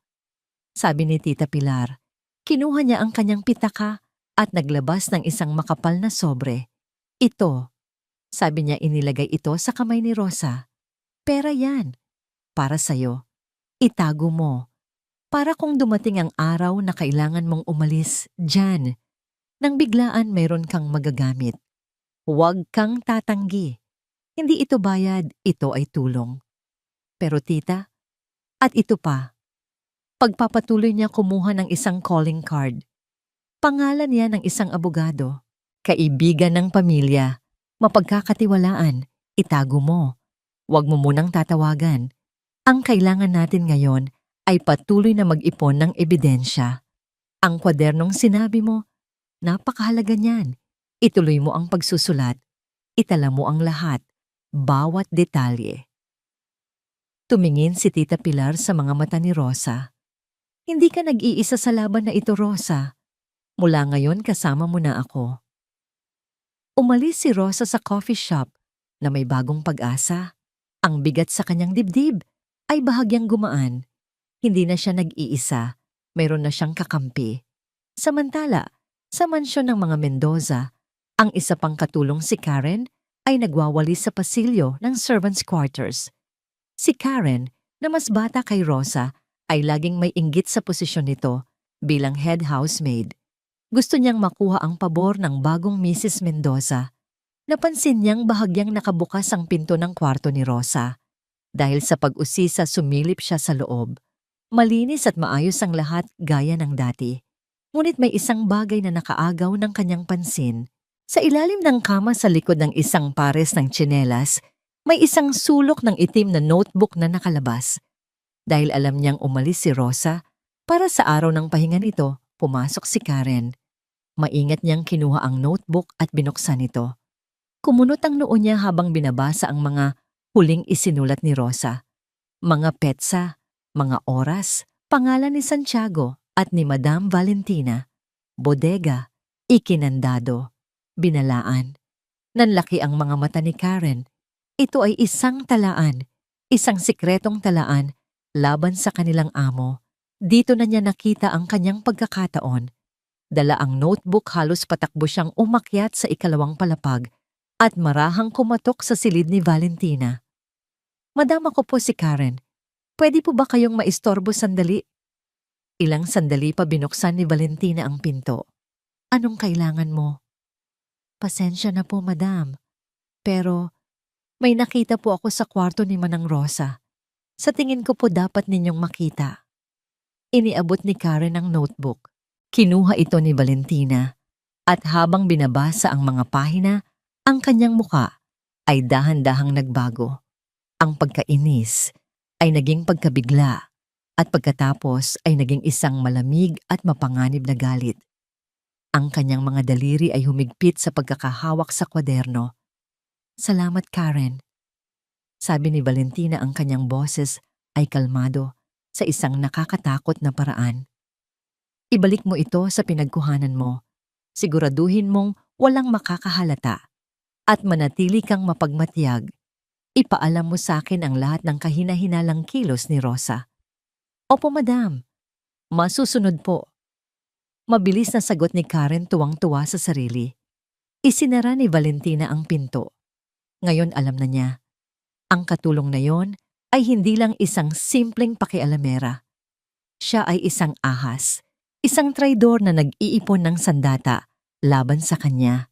Sabi ni Tita Pilar. Kinuha niya ang kanyang pitaka at naglabas ng isang makapal na sobre. Ito, sabi niya, inilagay ito sa kamay ni Rosa. Pera yan. Para sa'yo. Itago mo. Para kung dumating ang araw na kailangan mong umalis, dyan. Nang biglaan mayroon kang magagamit. Huwag kang tatanggi. Hindi ito bayad, ito ay tulong. Pero tita, at ito pa, pagpapatuloy niya kumuha ng isang calling card. Pangalan niya ng isang abogado, kaibigan ng pamilya, mapagkakatiwalaan, itago mo. Huwag mo munang tatawagan. Ang kailangan natin ngayon ay patuloy na mag-ipon ng ebidensya. Ang kwadernong sinabi mo, napakahalaga niyan. Ituloy mo ang pagsusulat. Itala mo ang lahat, bawat detalye. Tumingin si Tita Pilar sa mga mata ni Rosa. Hindi ka nag-iisa sa laban na ito, Rosa. Mula ngayon kasama mo na ako. Umalis si Rosa sa coffee shop na may bagong pag-asa. Ang bigat sa kanyang dibdib ay bahagyang gumaan. Hindi na siya nag-iisa, mayroon na siyang kakampi. Samantala, sa mansyon ng mga Mendoza, ang isa pang katulong si Karen ay nagwawalis sa pasilyo ng servants' quarters. Si Karen, na mas bata kay Rosa, ay laging may inggit sa posisyon nito bilang head housemaid. Gusto niyang makuha ang pabor ng bagong Mrs. Mendoza. Napansin niyang bahagyang nakabukas ang pinto ng kwarto ni Rosa. Dahil sa pag-usisa sumilip siya sa loob. Malinis at maayos ang lahat gaya ng dati. Ngunit may isang bagay na nakaagaw ng kanyang pansin. Sa ilalim ng kama sa likod ng isang pares ng tsinelas, may isang sulok ng itim na notebook na nakalabas. Dahil alam niyang umalis si Rosa, para sa araw ng pahinga nito, pumasok si Karen. Maingat niyang kinuha ang notebook at binuksan ito. Kumunot ang noo niya habang binabasa ang mga huling isinulat ni Rosa. Mga petsa, mga oras, pangalan ni Santiago at ni Madam Valentina, bodega, ikinandado, binalaan. Nanlaki ang mga mata ni Karen. Ito ay isang talaan, isang sikretong talaan laban sa kanilang amo. Dito na niya nakita ang kanyang pagkakataon. Dala ang notebook, halos patakbo siyang umakyat sa ikalawang palapag at marahang kumatok sa silid ni Valentina. Madam, ako po si Karen. Pwede po ba kayong maistorbo sandali? Ilang sandali pa binuksan ni Valentina ang pinto. Anong kailangan mo? Pasensya na po, madam. Pero may nakita po ako sa kwarto ni Manang Rosa. Sa tingin ko po dapat ninyong makita. Iniabot ni Karen ang notebook. Kinuha ito ni Valentina at habang binabasa ang mga pahina, ang kanyang muka ay dahan-dahang nagbago. Ang pagkainis ay naging pagkabigla at pagkatapos ay naging isang malamig at mapanganib na galit. Ang kanyang mga daliri ay humigpit sa pagkakahawak sa kwaderno. Salamat, Karen. Sabi ni Valentina, ang kanyang boses ay kalmado sa isang nakakatakot na paraan. Ibalik mo ito sa pinagkuhanan mo. Siguraduhin mong walang makakahalata at manatili kang mapagmatyag. Ipaalam mo sa akin ang lahat ng kahina-hinalang kilos ni Rosa. Opo, madam. Masusunod po. Mabilis na sagot ni Karen, tuwang-tuwa sa sarili. Isinara ni Valentina ang pinto. Ngayon alam na niya. Ang katulong na yon ay hindi lang isang simpleng pakialamera. Siya ay isang ahas, isang traidor na nag-iipon ng sandata laban sa kanya.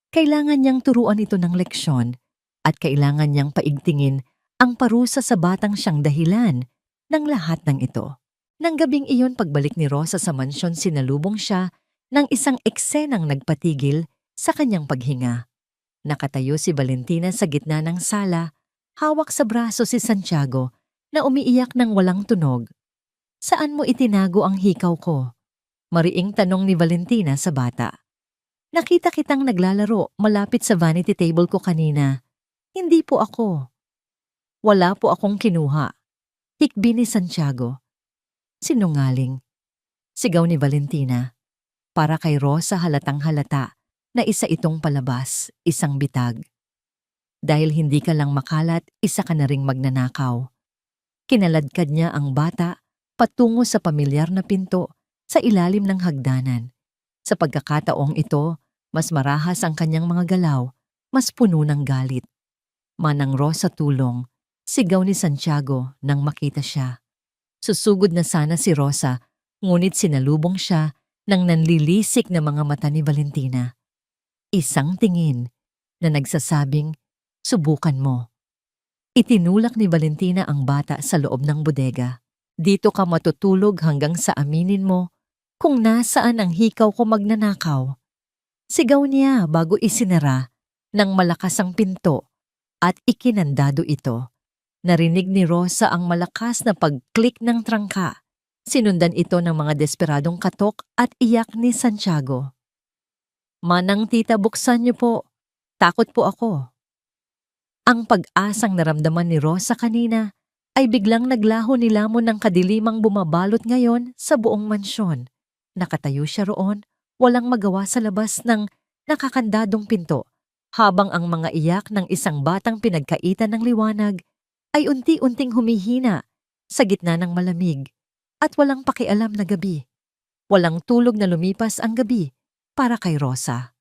Kailangan niyang turuan ito ng leksyon at kailangan niyang paigtingin ang parusa sa batang siyang dahilan ng lahat ng ito. Nang gabing iyon, pagbalik ni Rosa sa mansyon, sinalubong siya ng isang eksenang nagpatigil sa kanyang paghinga. Nakatayo si Valentina sa gitna ng sala, hawak sa braso si Santiago na umiiyak ng walang tunog. Saan mo itinago ang hikaw ko? Mariing tanong ni Valentina sa bata. Nakita kitang naglalaro malapit sa vanity table ko kanina. Hindi po ako. Wala po akong kinuha. Hikbi ni Santiago. Sinungaling. Sigaw ni Valentina. Para kay Rosa halatang halata na isa itong palabas, isang bitag. Dahil hindi ka lang makalat, isa ka na ring magnanakaw. Kinaladkad niya ang bata patungo sa pamilyar na pinto sa ilalim ng hagdanan. Sa pagkakataong ito, mas marahas ang kanyang mga galaw, mas puno ng galit. Manang Rosa, tulong, sigaw ni Santiago nang makita siya. Susugod na sana si Rosa, ngunit sinalubong siya ng nanlilisik na mga mata ni Valentina. Isang tingin na nagsasabing, "Subukan mo." Itinulak ni Valentina ang bata sa loob ng bodega. "Dito ka matutulog hanggang sa aminin mo kung nasaan ang hikaw ko magnanakaw." Sigaw niya bago isinara ng malakas ang pinto at ikinandado ito. Narinig ni Rosa ang malakas na pag-click ng trangka. Sinundan ito ng mga desperadong katok at iyak ni Santiago. "Manang tita, buksan niyo po. Takot po ako." Ang pag-asang naramdaman ni Rosa kanina ay biglang naglaho nilamon ng kadilimang bumabalot ngayon sa buong mansyon. Nakatayo siya roon, walang magawa sa labas ng nakakandadong pinto, habang ang mga iyak ng isang batang pinagkaitan ng liwanag ay unti-unting humihina sa gitna ng malamig at walang pakialam na gabi. Walang tulog na lumipas ang gabi para kay Rosa.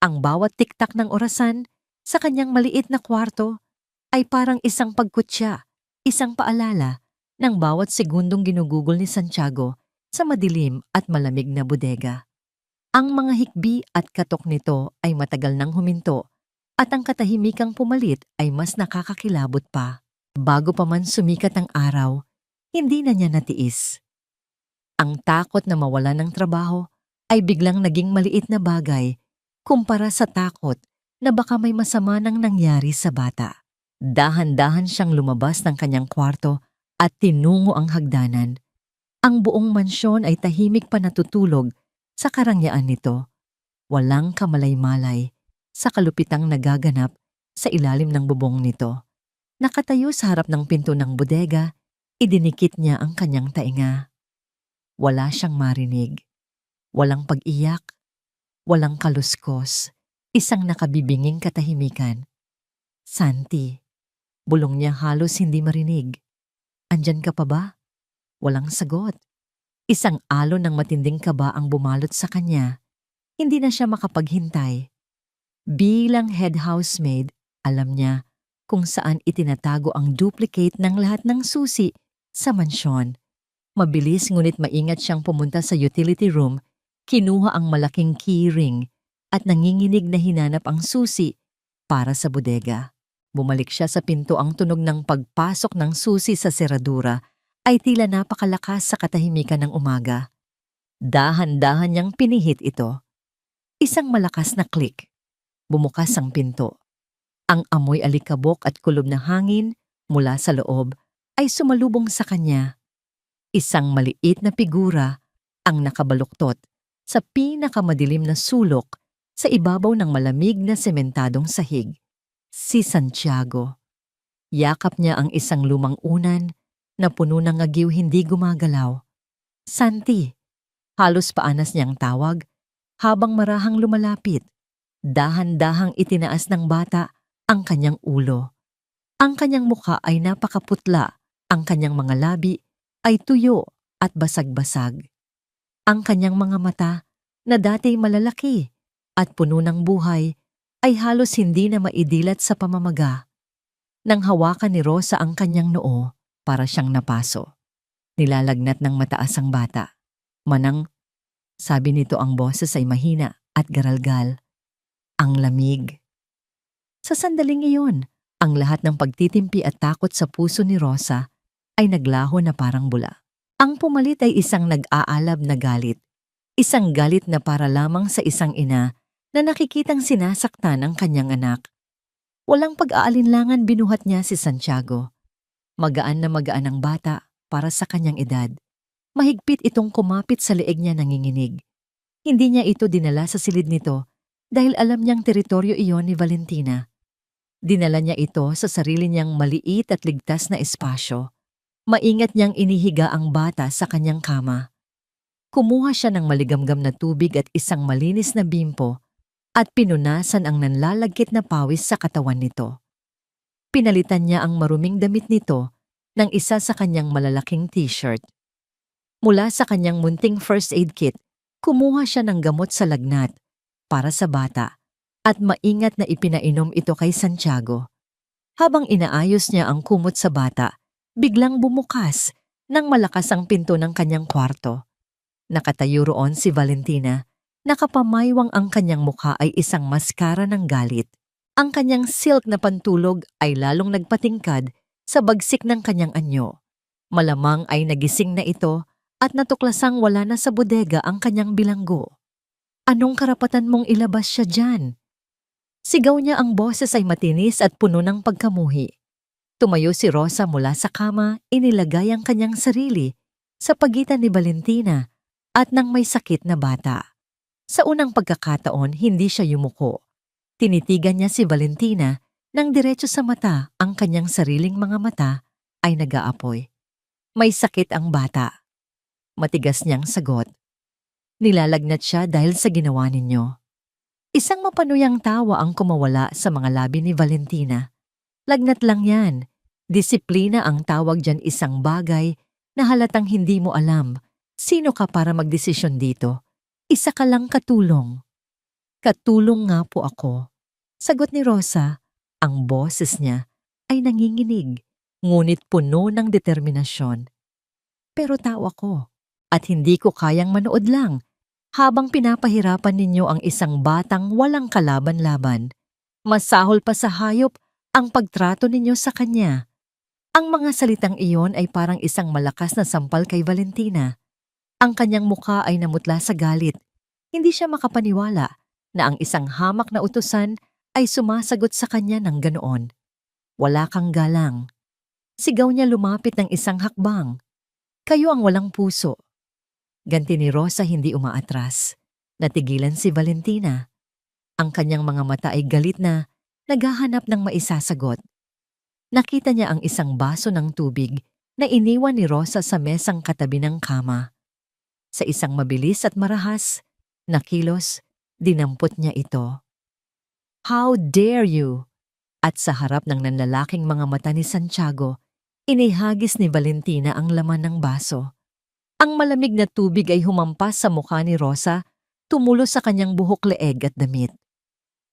Ang bawat tiktak ng orasan sa kanyang maliit na kwarto ay parang isang pagkutya, isang paalala ng bawat segundong ginugugol ni Santiago sa madilim at malamig na bodega. Ang mga hikbi at katok nito ay matagal nang huminto at ang katahimikang pumalit ay mas nakakakilabot pa. Bago pa man sumikat ang araw, hindi na niya natiis. Ang takot na mawalan ng trabaho ay biglang naging maliit na bagay kumpara sa takot na baka may masama nang nangyari sa bata. Dahan-dahan siyang lumabas ng kanyang kwarto at tinungo ang hagdanan. Ang buong mansyon ay tahimik pa natutulog sa karangyaan nito. Walang kamalay-malay sa kalupitang nagaganap sa ilalim ng bubong nito. Nakatayo sa harap ng pinto ng bodega, idinikit niya ang kanyang tainga. Wala siyang marinig. Walang pag-iyak, walang kaluskos, isang nakabibinging katahimikan. "Santi," bulong niya halos hindi marinig. "Andyan ka pa ba?" Walang sagot. Isang alon ng matinding kaba ang bumalot sa kanya. Hindi na siya makapaghintay. Bilang head housemaid, alam niya kung saan itinatago ang duplicate ng lahat ng susi sa mansyon. Mabilis ngunit maingat siyang pumunta sa utility room, kinuha ang malaking keyring at nanginginig na hinanap ang susi para sa bodega. Bumalik siya sa pinto, ang tunog ng pagpasok ng susi sa seradura ay tila napakalakas sa katahimikan ng umaga. Dahan-dahan niyang pinihit ito. Isang malakas na click. Bumukas ang pinto. Ang amoy alikabok at kulob na hangin mula sa loob ay sumalubong sa kanya. Isang maliit na figura ang nakabaluktot sa pinakamadilim na sulok sa ibabaw ng malamig na sementadong sahig. Si Santiago. Yakap niya ang isang lumang unan na puno ng agiw, hindi gumagalaw. "Santi," halos paanas niyang tawag habang marahang lumalapit. Dahan-dahang itinaas ng bata ang kanyang ulo. Ang kanyang mukha ay napakaputla, ang kanyang mga labi ay tuyo at basag-basag. Ang kanyang mga mata na dati malalaki at puno ng buhay ay halos hindi na maidilat sa pamamaga. Nang hawakan ni Rosa ang kanyang noo, para siyang napaso. Nilalagnat ng mataas ang bata. "Manang," sabi nito, ang boses ay mahina at garalgal. Ang lamig. Sa sandaling iyon, ang lahat ng pagtitimpi at takot sa puso ni Rosa ay naglaho na parang bula. Ang pumalit ay isang nag-aalab na galit. Isang galit na para lamang sa isang ina na nakikitang sinasaktan ang kanyang anak. Walang pag-aalinlangan binuhat niya si Santiago. Magaan na magaan ang bata para sa kanyang edad. Mahigpit itong kumapit sa leeg niya, nanginginig. Hindi niya ito dinala sa silid nito dahil alam niyang teritoryo iyon ni Valentina. Dinala niya ito sa sarili niyang maliit at ligtas na espasyo. Maingat niyang inihiga ang bata sa kanyang kama. Kumuha siya ng maligamgam na tubig at isang malinis na bimpo at pinunasan ang nanlalagkit na pawis sa katawan nito. Pinalitan niya ang maruming damit nito ng isa sa kanyang malalaking t-shirt. Mula sa kanyang munting first aid kit, kumuha siya ng gamot sa lagnat para sa bata at maingat na ipinainom ito kay Santiago. Habang inaayos niya ang kumot sa bata, biglang bumukas ng malakas ang pinto ng kanyang kwarto. Nakatayo roon si Valentina, nakapamaywang, ang kanyang mukha ay isang maskara ng galit. Ang kanyang silk na pantulog ay lalong nagpatingkad sa bagsik ng kanyang anyo. Malamang ay nagising na ito at natuklasang wala na sa bodega ang kanyang bilanggo. Anong karapatan mong ilabas siya dyan? Sigaw niya, ang boses ay matinis at puno ng pagkamuhi. Tumayo si Rosa mula sa kama, inilagay ang kanyang sarili sa pagitan ni Valentina at ng may sakit na bata. Sa unang pagkakataon, hindi siya yumuko. Tinitigan niya si Valentina nang diretso sa mata, ang kanyang sariling mga mata ay nag-aapoy. May sakit ang bata. Matigas niyang sagot. Nilalagnat siya dahil sa ginawa ninyo. Isang mapanuyang tawa ang kumawala sa mga labi ni Valentina. Lagnat lang yan. Disiplina ang tawag dyan, isang bagay na halatang hindi mo alam. Sino ka para magdesisyon dito? Isa ka lang katulong. Katulong nga po ako. Sagot ni Rosa. Ang boses niya ay nanginginig, ngunit puno ng determinasyon. Pero tao ako at hindi ko kayang manood lang habang pinapahirapan ninyo ang isang batang walang kalaban-laban. Masahol pa sa hayop ang pagtrato ninyo sa kanya. Ang mga salitang iyon ay parang isang malakas na sampal kay Valentina. Ang kanyang mukha ay namutla sa galit. Hindi siya makapaniwala na ang isang hamak na utusan ay sumasagot sa kanya ng ganoon. Wala kang galang. Sigaw niya, lumapit ng isang hakbang. Kayo ang walang puso. Ganti ni Rosa, hindi umaatras. Natigilan si Valentina. Ang kanyang mga mata ay galit na naghahanap ng maisasagot. Nakita niya ang isang baso ng tubig na iniwan ni Rosa sa mesang katabi ng kama. Sa isang mabilis at marahas na kilos, dinampot niya ito. How dare you? At sa harap ng nanlalaking mga mata ni Santiago, inihagis ni Valentina ang laman ng baso. Ang malamig na tubig ay humampas sa mukha ni Rosa, tumulo sa kanyang buhok, leeg at damit.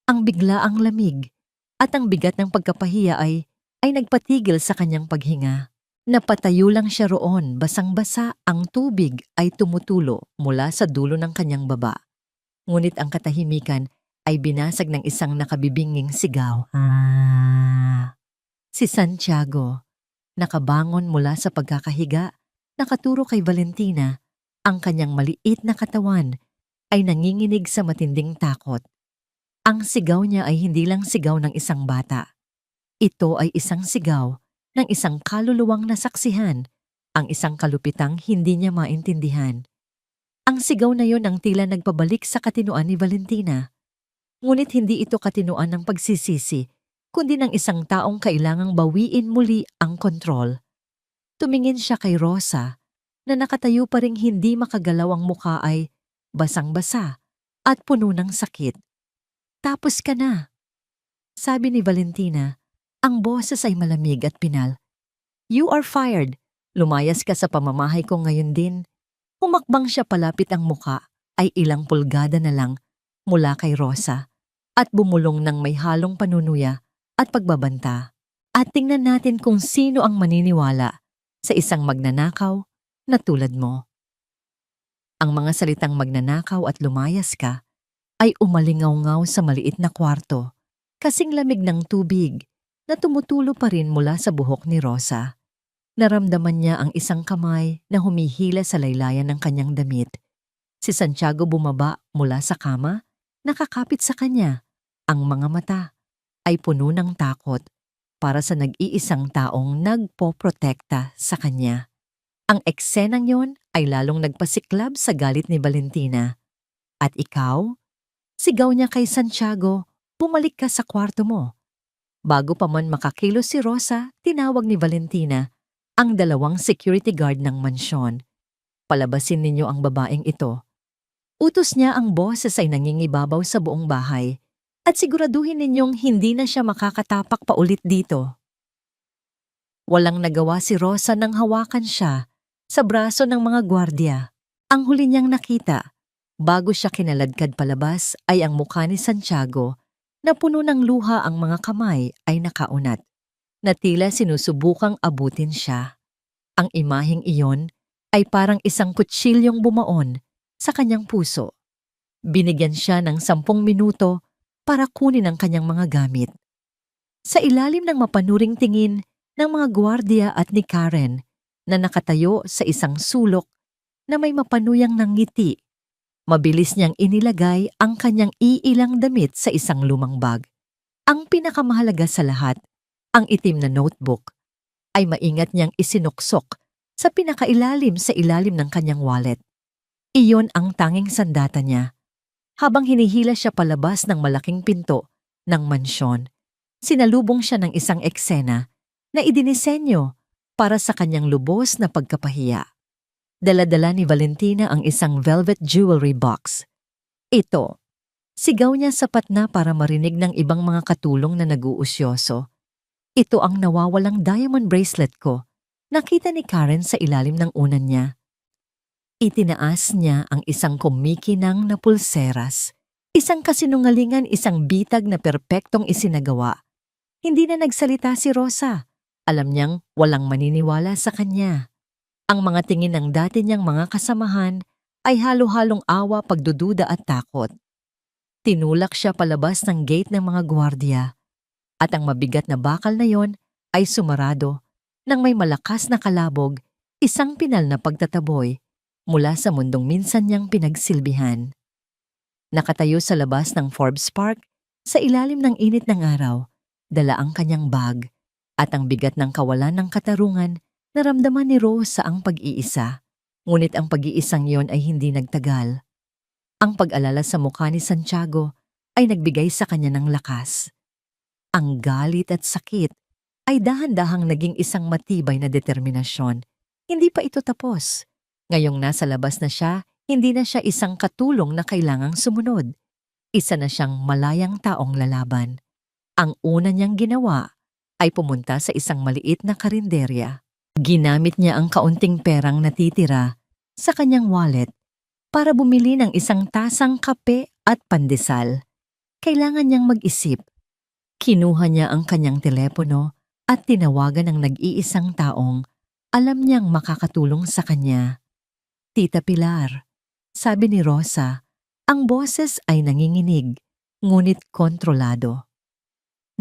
Ang biglaang lamig at ang bigat ng pagkapahiya ay nagpatigil sa kanyang paghinga. Napatayo lang siya roon, basang-basa, ang tubig ay tumutulo mula sa dulo ng kanyang baba. Ngunit ang katahimikan ay binasag ng isang nakabibinging sigaw. Si Santiago, nakabangon mula sa pagkakahiga, nakaturo kay Valentina. Ang kanyang maliit na katawan ay nanginginig sa matinding takot. Ang sigaw niya ay hindi lang sigaw ng isang bata. Ito ay isang sigaw ng isang kaluluwang nasaksihan, ang isang kalupitang hindi niya maintindihan. Ang sigaw na yon ang tila nagpabalik sa katinoan ni Valentina. Ngunit hindi ito katinoan ng pagsisisi, kundi ng isang taong kailangang bawiin muli ang kontrol. Tumingin siya kay Rosa, na nakatayo pa ring hindi makagalaw, ang mukha ay basang-basa at puno ng sakit. Tapos ka na, sabi ni Valentina. Ang boses ay malamig at pinal. You are fired. Lumayas ka sa pamamahay ko ngayon din. Humakbang siya palapit, ang muka ay ilang pulgada na lang mula kay Rosa at bumulong ng may halong panunuya at pagbabanta. At tingnan natin kung sino ang maniniwala sa isang magnanakaw na tulad mo. Ang mga salitang magnanakaw at lumayas ka ay umalingaw-ngaw sa maliit na kwarto, kasing lamig ng tubig na tumutulo pa rin mula sa buhok ni Rosa. Naramdaman niya ang isang kamay na humihila sa laylayan ng kanyang damit. Si Santiago bumaba mula sa kama, nakakapit sa kanya. Ang mga mata ay puno ng takot para sa nag-iisang taong nagpoprotekta sa kanya. Ang eksenang yon ay lalong nagpasiklab sa galit ni Valentina. At ikaw? Sigaw niya kay Santiago, bumalik ka sa kwarto mo. Bago pa man makakilos si Rosa, tinawag ni Valentina ang 2 security guard ng mansyon. Palabasin ninyo ang babaeng ito. Utos niya, ang boses ay nangingibabaw sa buong bahay. At siguraduhin ninyong hindi na siya makakatapak pa ulit dito. Walang nagawa si Rosa nang hawakan siya sa braso ng mga gwardya. Ang huli niyang nakita, bago siya kinaladkad palabas, ay ang mukha ni Santiago na puno ng luha, ang mga kamay ay nakaunat, na tila sinusubukang abutin siya. Ang imaheng iyon ay parang isang kutsilyong bumaon sa kanyang puso. Binigyan siya ng 10 minuto para kunin ang kanyang mga gamit. Sa ilalim ng mapanuring tingin ng mga gwardiya at ni Karen na nakatayo sa isang sulok na may mapanuyang ngiti, mabilis niyang inilagay ang kanyang iilang damit sa isang lumang bag. Ang pinakamahalaga sa lahat, ang itim na notebook, ay maingat niyang isinuksok sa pinakailalim sa ilalim ng kanyang wallet. Iyon ang tanging sandata niya. Habang hinihila siya palabas ng malaking pinto ng mansyon, sinalubong siya ng isang eksena na idinisenyo para sa kanyang lubos na pagkapahiya. Dala-dala ni Valentina ang isang velvet jewelry box. Ito, sigaw niya sapat na para marinig ng ibang mga katulong na nag-uusyoso. Ito ang nawawalang diamond bracelet ko. Nakita ni Karen sa ilalim ng unan niya. Itinaas niya ang isang kumikinang na pulseras. Isang kasinungalingan, isang bitag na perpektong isinagawa. Hindi na nagsalita si Rosa. Alam niyang walang maniniwala sa kanya. Ang mga tingin ng dati niyang mga kasamahan ay halo-halong awa, pagdududa at takot. Tinulak siya palabas ng gate ng mga gwardiya at ang mabigat na bakal na yon ay sumarado nang may malakas na kalabog, isang pinal na pagtataboy mula sa mundong minsan niyang pinagsilbihan. Nakatayo sa labas ng Forbes Park sa ilalim ng init ng araw, dala ang kanyang bag at ang bigat ng kawalan ng katarungan. Naramdaman ni Rosa ang pag-iisa, ngunit ang pag-iisang yon ay hindi nagtagal. Ang pag-alala sa mukha ni Santiago ay nagbigay sa kanya ng lakas. Ang galit at sakit ay dahan-dahang naging isang matibay na determinasyon. Hindi pa ito tapos. Ngayong nasa labas na siya, hindi na siya isang katulong na kailangang sumunod. Isa na siyang malayang taong lalaban. Ang una niyang ginawa ay pumunta sa isang maliit na karinderya. Ginamit niya ang kaunting perang natitira sa kanyang wallet para bumili ng isang tasang kape at pandesal. Kailangan niyang mag-isip. Kinuha niya ang kanyang telepono at tinawagan ng nag-iisang taong alam niyang makakatulong sa kanya. Tita Pilar, sabi ni Rosa, ang boses ay nanginginig, ngunit kontrolado.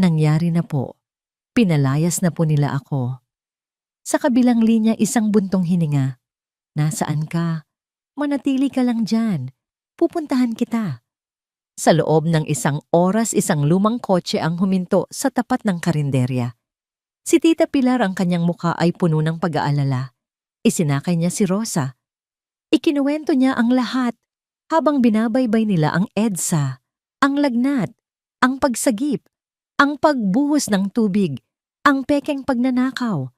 Nangyari na po. Pinalayas na po nila ako. Sa kabilang linya, isang buntong hininga. Nasaan ka? Manatili ka lang dyan. Pupuntahan kita. Sa loob ng isang oras, isang lumang kotse ang huminto sa tapat ng karinderya. Si Tita Pilar, ang kanyang mukha ay puno ng pag-aalala. Isinakay niya si Rosa. Ikinuwento niya ang lahat habang binabaybay nila ang EDSA, ang lagnat, ang pagsagip, ang pagbuhos ng tubig, ang pekeng pagnanakaw.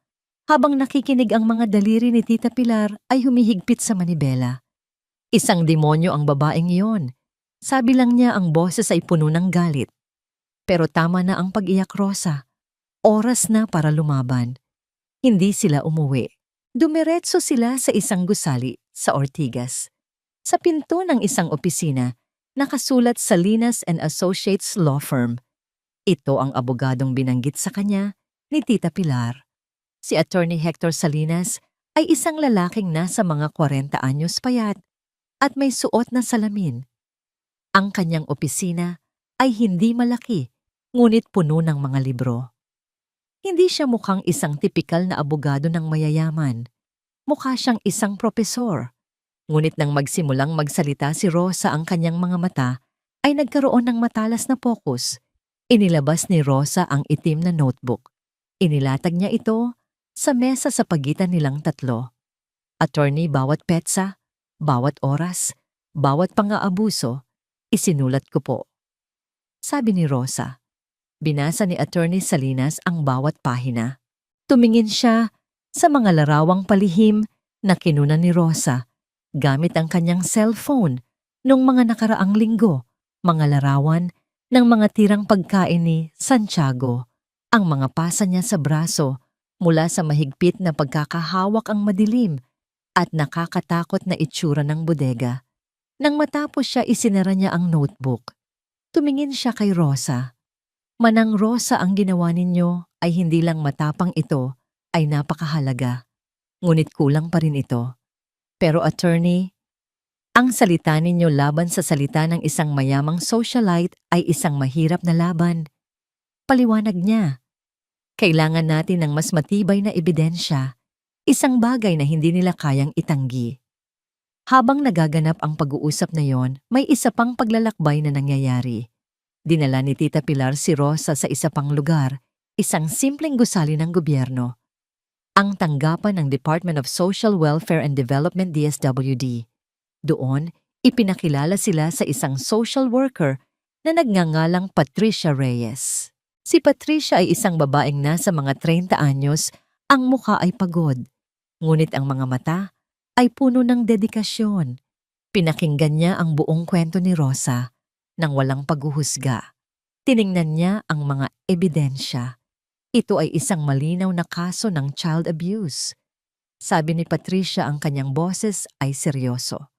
Habang nakikinig ang mga daliri ni Tita Pilar ay humihigpit sa manibela. Isang demonyo ang babaeng iyon. Sabi lang niya, ang boses ay puno ng galit. Pero tama na ang pag-iyak, Rosa. Oras na para lumaban. Hindi sila umuwi. Dumiretso sila sa isang gusali sa Ortigas. Sa pinto ng isang opisina, nakasulat Salinas and Associates Law Firm. Ito ang abogadong binanggit sa kanya ni Tita Pilar. Si Attorney Hector Salinas ay isang lalaking nasa mga 40 anyos payat at may suot na salamin. Ang kanyang opisina ay hindi malaki, ngunit puno ng mga libro. Hindi siya mukhang isang tipikal na abogado ng mayayaman. Mukha siyang isang propesor. Ngunit nang magsimulang magsalita si Rosa, ang kanyang mga mata ay nagkaroon ng matalas na focus. Inilabas ni Rosa ang itim na notebook. Inilatag niya ito sa mesa sa pagitan nilang tatlo. Attorney, bawat petsa, bawat oras, bawat pang-aabuso, isinulat ko po. Sabi ni Rosa. Binasa ni Attorney Salinas ang bawat pahina. Tumingin siya sa mga larawang palihim na kinuna ni Rosa gamit ang kanyang cellphone noong mga nakaraang linggo, mga larawan ng mga tirang pagkain ni Santiago, ang mga pasa niya sa braso mula sa mahigpit na pagkakahawak, ang madilim at nakakatakot na itsura ng bodega. Nang matapos siya, isinara niya ang notebook. Tumingin siya kay Rosa. Manang Rosa, ang ginawa ninyo ay hindi lang matapang, ito ay napakahalaga. Ngunit kulang pa rin ito. Pero attorney, Ang salita ninyo laban sa salita ng isang mayamang socialite ay isang mahirap na laban. Paliwanag niya, kailangan natin ng mas matibay na ebidensya, isang bagay na hindi nila kayang itanggi. Habang nagaganap ang pag-uusap na yon, may isa pang paglalakbay na nangyayari. Dinala ni Tita Pilar si Rosa sa isa pang lugar, isang simpleng gusali ng gobyerno. Ang tanggapan ng Department of Social Welfare and Development DSWD. Doon, ipinakilala sila sa isang social worker na nagngangalang Patricia Reyes. Si Patricia ay isang babaeng nasa mga 30 anyos, ang mukha ay pagod. Ngunit ang mga mata ay puno ng dedikasyon. Pinakinggan niya ang buong kwento ni Rosa nang walang paghuhusga. Tiningnan niya ang mga ebidensya. Ito ay isang malinaw na kaso ng child abuse. Sabi ni Patricia, ang kanyang boses ay seryoso.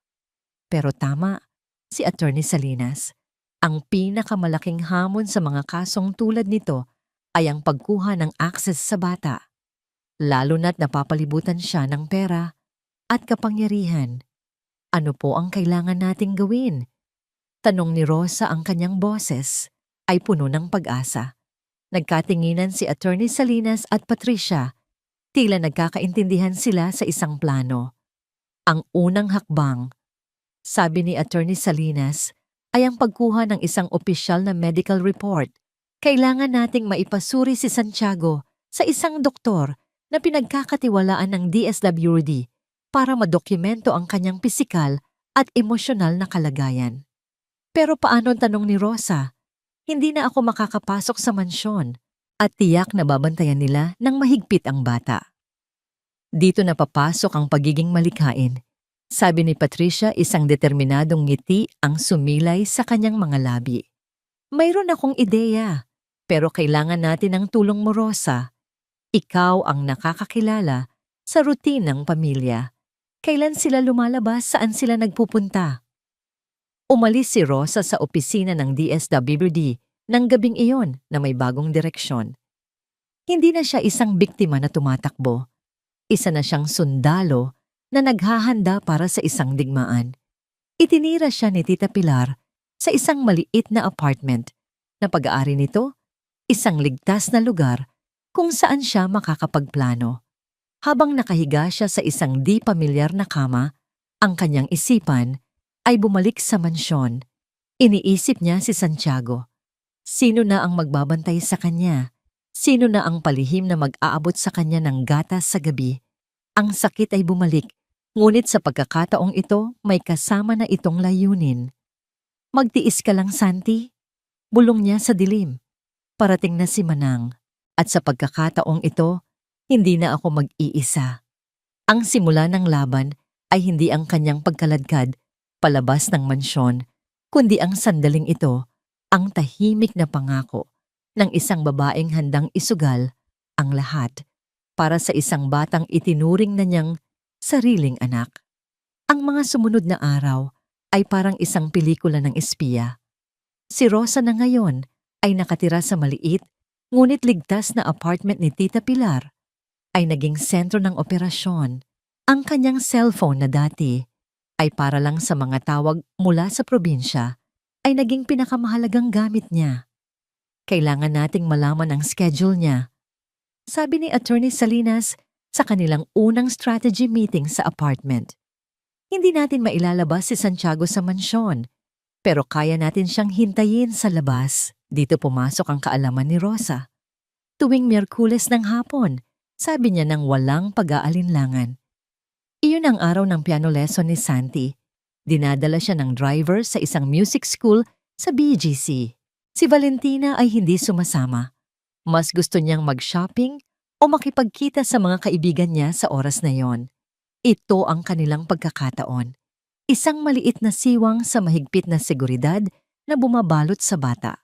Pero tama, si Attorney Salinas, ang pinakamalaking hamon sa mga kasong tulad nito ay ang pagkuha ng access sa bata. Lalo na't napapalibutan siya ng pera at kapangyarihan. Ano po ang kailangan nating gawin? Tanong ni Rosa, ang kanyang boses ay puno ng pag-asa. Nagkatinginan si Attorney Salinas at Patricia. Tila nagkakaintindihan sila sa isang plano. Ang unang hakbang, sabi ni Attorney Salinas, ay ang pagkuha ng isang opisyal na medical report. Kailangan nating maipasuri si Santiago sa isang doktor na pinagkakatiwalaan ng DSWD para madokumento ang kanyang pisikal at emosyonal na kalagayan. Pero paano, tanong ni Rosa? Hindi na ako makakapasok sa mansyon at tiyak na babantayan nila ng mahigpit ang bata. Dito na papasok ang pagiging malikhain. Sabi ni Patricia, isang determinadong ngiti ang sumilay sa kanyang mga labi. Mayroon akong ideya, pero kailangan natin ng tulong mo, Rosa. Ikaw ang nakakakilala sa routine ng pamilya. Kailan sila lumalabas, saan sila nagpupunta? Umalis si Rosa sa opisina ng DSWD ng gabing iyon na may bagong direksyon. Hindi na siya isang biktima na tumatakbo. Isa na siyang sundalo na naghahanda para sa isang digmaan. Itinira siya ni Tita Pilar sa isang maliit na apartment na pag-aari nito, isang ligtas na lugar kung saan siya makakapagplano. Habang nakahiga siya sa isang di pamilyar na kama, ang kanyang isipan ay bumalik sa mansyon. Iniisip niya si Santiago. Sino na ang magbabantay sa kanya? Sino na ang palihim na mag-aabot sa kanya ng gatas sa gabi? Ang sakit ay bumalik. Ngunit sa pagkakataong ito, may kasama na itong layunin. Magtiis ka lang, Santi. Bulong niya sa dilim. Parating na si Manang. At sa pagkakataong ito, hindi na ako mag-iisa. Ang simula ng laban ay hindi ang kanyang pagkaladkad palabas ng mansyon, kundi ang sandaling ito, ang tahimik na pangako ng isang babaeng handang isugal ang lahat para sa isang batang itinuring na niyang sariling anak. Ang mga sumunod na araw ay parang isang pelikula ng espiya. Si Rosa na ngayon ay nakatira sa maliit ngunit ligtas na apartment ni Tita Pilar ay naging sentro ng operasyon. Ang kanyang cellphone na dati ay para lang sa mga tawag mula sa probinsya ay naging pinakamahalagang gamit niya. Kailangan nating malaman ang schedule niya. Sabi ni Attorney Salinas sa kanilang unang strategy meeting sa apartment. Hindi natin mailalabas si Santiago sa mansyon, pero kaya natin siyang hintayin sa labas. Dito pumasok ang kaalaman ni Rosa. Tuwing Miyerkules ng hapon, sabi niya nang walang pag-aalinlangan. Iyon ang araw ng piano lesson ni Santi. Dinadala siya ng driver sa isang music school sa BGC. Si Valentina ay hindi sumasama. Mas gusto niyang mag-shopping o makipagkita sa mga kaibigan niya sa oras na yon. Ito ang kanilang pagkakataon. Isang maliit na siwang sa mahigpit na seguridad na bumabalot sa bata.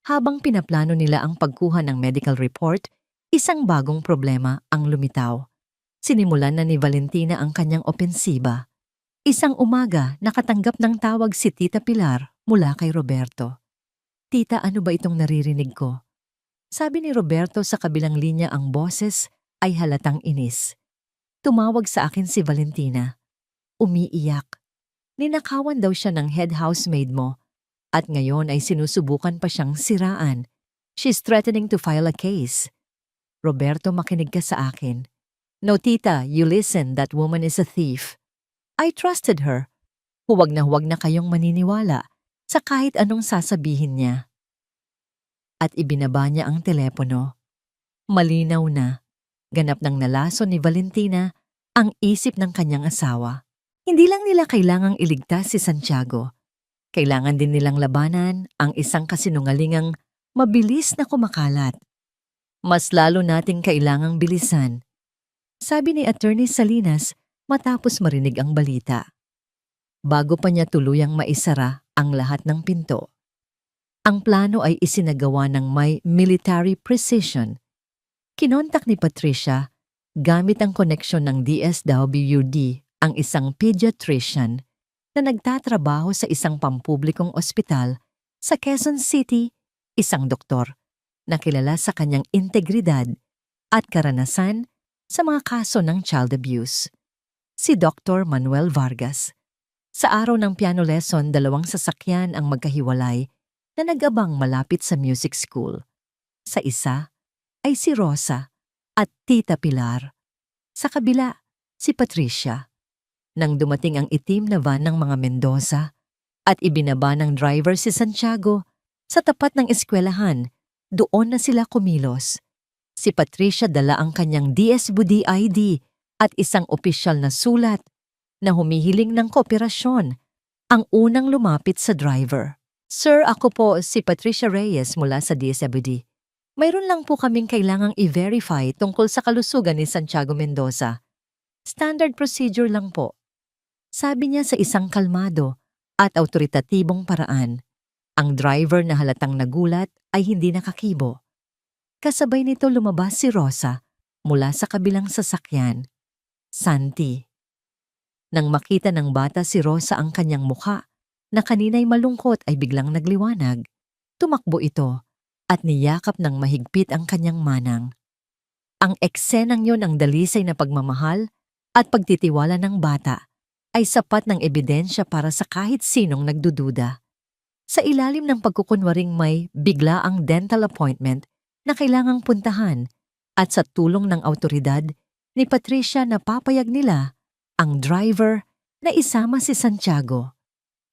Habang pinaplano nila ang pagkuha ng medical report, isang bagong problema ang lumitaw. Sinimulan na ni Valentina ang kanyang opensiba. Isang umaga, nakatanggap ng tawag si Tita Pilar mula kay Roberto. Tita, ano ba itong naririnig ko? Sabi ni Roberto sa kabilang linya, ang boses ay halatang inis. Tumawag sa akin si Valentina. Umiiyak. Ninakawan daw siya ng head housemaid mo at ngayon ay sinusubukan pa siyang siraan. She's threatening to file a case. Roberto, makinig ka sa akin. No, tita, you listen, that woman is a thief. I trusted her. Huwag na kayong maniniwala sa kahit anong sasabihin niya. At ibinaba niya ang telepono. Malinaw na, ganap ng nalason ni Valentina ang isip ng kanyang asawa. Hindi lang nila kailangang iligtas si Santiago. Kailangan din nilang labanan ang isang kasinungalingang mabilis na kumakalat. Mas lalo nating kailangang bilisan, sabi ni Attorney Salinas matapos marinig ang balita. Bago pa niya tuluyang maisara ang lahat ng pinto. Ang plano ay isinagawa ng may military precision. Kinontak ni Patricia gamit ang koneksyon ng DSWD ang isang pediatrician na nagtatrabaho sa isang pampublikong ospital sa Quezon City, isang doktor na kilala sa kanyang integridad at karanasan sa mga kaso ng child abuse. Si Dr. Manuel Vargas. Sa araw ng piano lesson, 2 sasakyan ang magkahiwalay na nag-abang malapit sa music school. Sa isa ay si Rosa at Tita Pilar. Sa kabila, si Patricia. Nang dumating ang itim na van ng mga Mendoza at ibinaba ng driver si Santiago sa tapat ng eskwelahan, doon na sila kumilos. Si Patricia dala ang kanyang DSWD ID at isang opisyal na sulat na humihiling ng kooperasyon. Ang unang lumapit sa driver. Sir, ako po si Patricia Reyes mula sa DSWD. Mayroon lang po kaming kailangang i-verify tungkol sa kalusugan ni Santiago Mendoza. Standard procedure lang po. Sabi niya sa isang kalmado at awtoritatibong paraan. Ang driver na halatang nagulat ay hindi nakakibo. Kasabay nito lumabas si Rosa mula sa kabilang sasakyan. Santi. Nang makita ng bata si Rosa ang kanyang mukha, na kanina'y malungkot ay biglang nagliwanag. Tumakbo ito at niyakap ng mahigpit ang kanyang manang. Ang eksenang yon ang dalisay na pagmamahal at pagtitiwala ng bata ay sapat ng ebidensya para sa kahit sinong nagdududa. Sa ilalim ng pagkukunwaring may bigla ang dental appointment na kailangang puntahan at sa tulong ng awtoridad ni Patricia na papayag nila ang driver na isama si Santiago.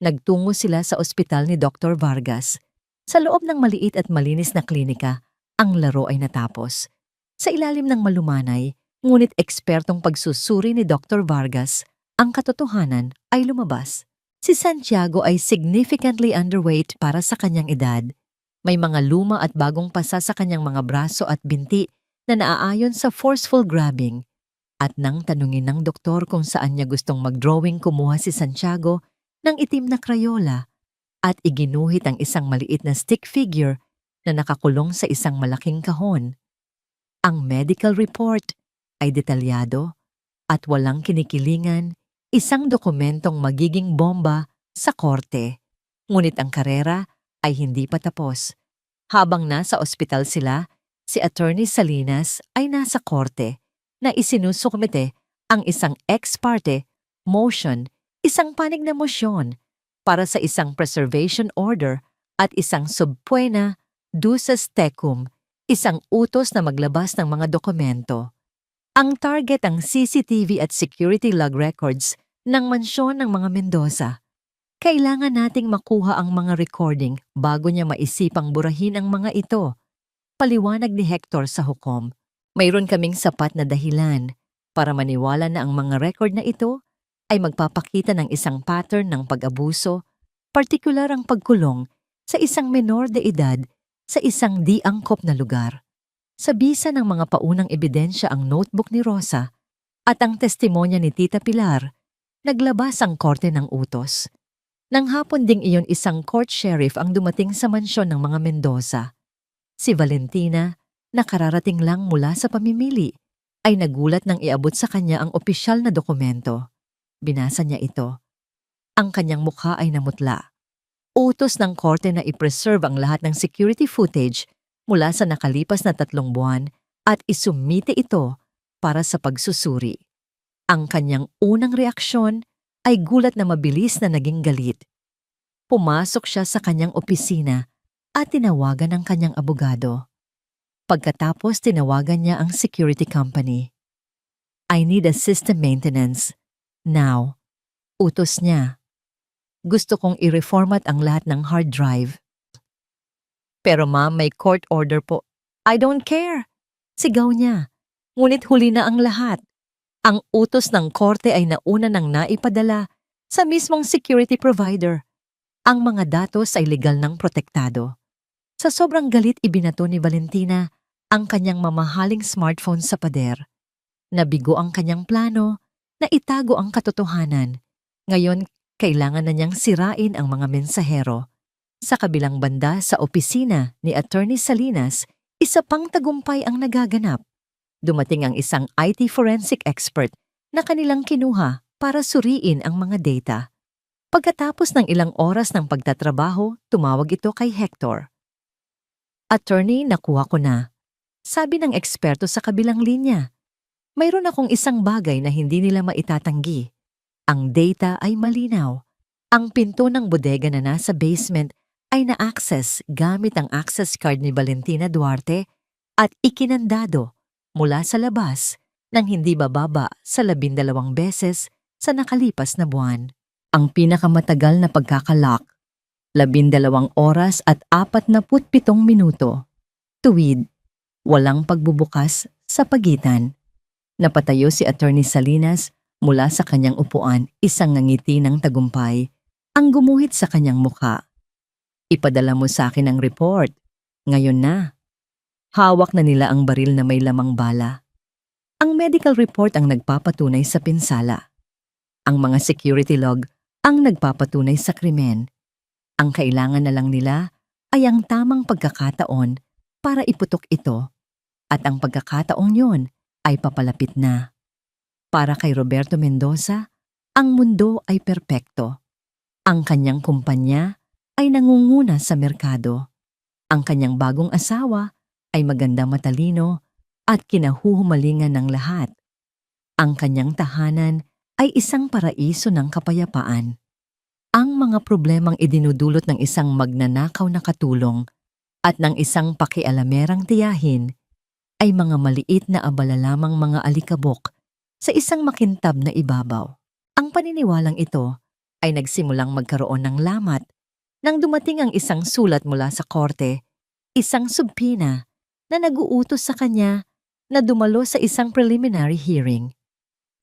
Nagtungo sila sa ospital ni Dr. Vargas. Sa loob ng maliit at malinis na klinika, ang laro ay natapos. Sa ilalim ng malumanay, ngunit ekspertong pagsusuri ni Dr. Vargas, ang katotohanan ay lumabas. Si Santiago ay significantly underweight para sa kanyang edad. May mga luma at bagong pasa sa kanyang mga braso at binti na naaayon sa forceful grabbing. At nang tanungin ng doktor kung saan niya gustong mag-drawing, kumuha si Santiago ng itim na krayola at iginuhit ang isang maliit na stick figure na nakakulong sa isang malaking kahon. Ang medical report ay detalyado at walang kinikilingan, isang dokumentong magiging bomba sa korte. Ngunit ang karera ay hindi pa tapos. Habang nasa ospital sila, si Attorney Salinas ay nasa korte na isinusukomite ang isang ex parte motion, isang panig na mosyon para sa isang preservation order at isang subpoena duces tecum, isang utos na maglabas ng mga dokumento. Ang target ang CCTV at security log records ng mansyon ng mga Mendoza. Kailangan nating makuha ang mga recording bago niya maisipang burahin ang mga ito. Paliwanag ni Hector sa hukom. Mayroon kaming sapat na dahilan para maniwala na ang mga record na ito ay magpapakita ng isang pattern ng pag-abuso, partikular ang pagkulong sa isang menor de edad sa isang di angkop na lugar. Sa bisa ng mga paunang ebidensya ang notebook ni Rosa at ang testimonya ni Tita Pilar, naglabas ang korte ng utos. Nang hapon ding iyon isang court sheriff ang dumating sa mansyon ng mga Mendoza. Si Valentina, na kararating lang mula sa pamimili, ay nagulat nang iabot sa kanya ang opisyal na dokumento. Binasa niya ito. Ang kanyang mukha ay namutla. Utos ng korte na i-preserve ang lahat ng security footage mula sa nakalipas na 3 buwan at isumite ito para sa pagsusuri. Ang kanyang unang reaksyon ay gulat na mabilis na naging galit. Pumasok siya sa kanyang opisina at tinawagan ang kanyang abogado. Pagkatapos tinawagan niya ang security company. I need a system maintenance. Now. Utos niya. Gusto kong i-reformat ang lahat ng hard drive. Pero ma'am, may court order po. I don't care. Sigaw niya. Ngunit huli na ang lahat. Ang utos ng korte ay nauna nang naipadala sa mismong security provider. Ang mga datos ay legal ng protektado. Sa sobrang galit ibinato ni Valentina ang kanyang mamahaling smartphone sa pader. Nabigo ang kanyang plano na itago ang katotohanan. Ngayon, kailangan na niyang sirain ang mga mensahero. Sa kabilang banda sa opisina ni Attorney Salinas, isa pang tagumpay ang nagaganap. Dumating ang isang IT forensic expert na kanilang kinuha para suriin ang mga data. Pagkatapos ng ilang oras ng pagtatrabaho, tumawag ito kay Hector. Attorney, nakuha ko na. Sabi ng eksperto sa kabilang linya. Mayroon akong isang bagay na hindi nila maitatanggi. Ang data ay malinaw. Ang pinto ng bodega na nasa basement ay na-access gamit ang access card ni Valentina Duarte at ikinandado mula sa labas nang hindi bababa sa 12 beses sa nakalipas na buwan. Ang pinakamatagal na pagkakalock, 12 oras at 47 minuto. Tuwid, walang pagbubukas sa pagitan. Napatayo si Attorney Salinas mula sa kanyang upuan, isang ngiti ng tagumpay ang gumuhit sa kanyang mukha. Ipadala mo sa akin ang report. Ngayon na. Hawak na nila ang baril na may lamang bala. Ang medical report ang nagpapatunay sa pinsala. Ang mga security log ang nagpapatunay sa krimen. Ang kailangan na lang nila ay ang tamang pagkakataon para iputok ito. At ang pagkakataong yun ay papalapit na. Para kay Roberto Mendoza, ang mundo ay perpekto. Ang kanyang kumpanya ay nangunguna sa merkado. Ang kanyang bagong asawa ay maganda, matalino at kinahuhumalingan ng lahat. Ang kanyang tahanan ay isang paraiso ng kapayapaan. Ang mga problemang idinudulot ng isang magnanakaw na katulong at ng isang pakialamerang tiyahin ay mga maliit na abala lamang, mga alikabok sa isang makintab na ibabaw. Ang paniniwalang ito ay nagsimulang magkaroon ng lamat nang dumating ang isang sulat mula sa korte, isang subpina na nag-uutos sa kanya na dumalo sa isang preliminary hearing.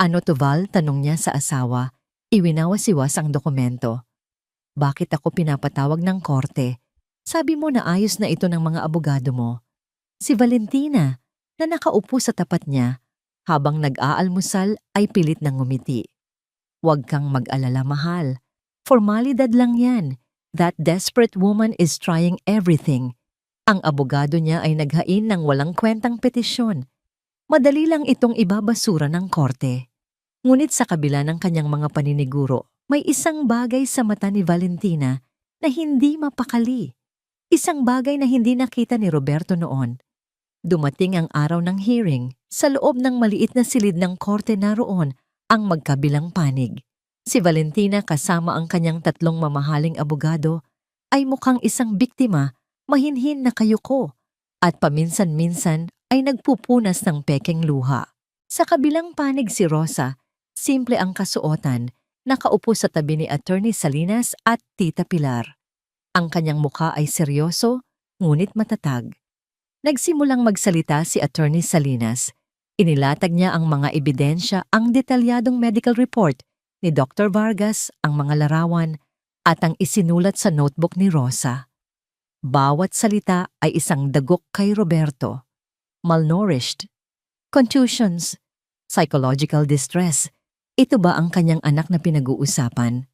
Ano to, Val? Tanong niya sa asawa. Iwinawasiwas ang dokumento. Bakit ako pinapatawag ng korte? Sabi mo na ayos na ito ng mga abogado mo. Si Valentina, na nakaupo sa tapat niya, habang nag-aalmusal ay pilit ng ngumiti. Huwag kang mag-alala, mahal. Formalidad lang yan. That desperate woman is trying everything. Ang abogado niya ay naghain ng walang kwentang petisyon. Madali lang itong ibabasura ng korte. Ngunit sa kabila ng kanyang mga paniniguro, may isang bagay sa mata ni Valentina na hindi mapakali. Isang bagay na hindi nakita ni Roberto noon. Dumating ang araw ng hearing. Sa loob ng maliit na silid ng korte naroon ang magkabilang panig. Si Valentina kasama ang kanyang 3 mamahaling abogado ay mukhang isang biktima, mahinhin na kayuko, at paminsan-minsan ay nagpupunas ng pekeng luha. Sa kabilang panig si Rosa, simple ang kasuotan, nakaupo sa tabi ni Attorney Salinas at Tita Pilar. Ang kanyang mukha ay seryoso, ngunit matatag. Nagsimulang magsalita si Attorney Salinas. Inilatag niya ang mga ebidensya, ang detalyadong medical report ni Dr. Vargas, ang mga larawan, at ang isinulat sa notebook ni Rosa. Bawat salita ay isang dagok kay Roberto. Malnourished, contusions, psychological distress. Ito ba ang kanyang anak na pinag-uusapan?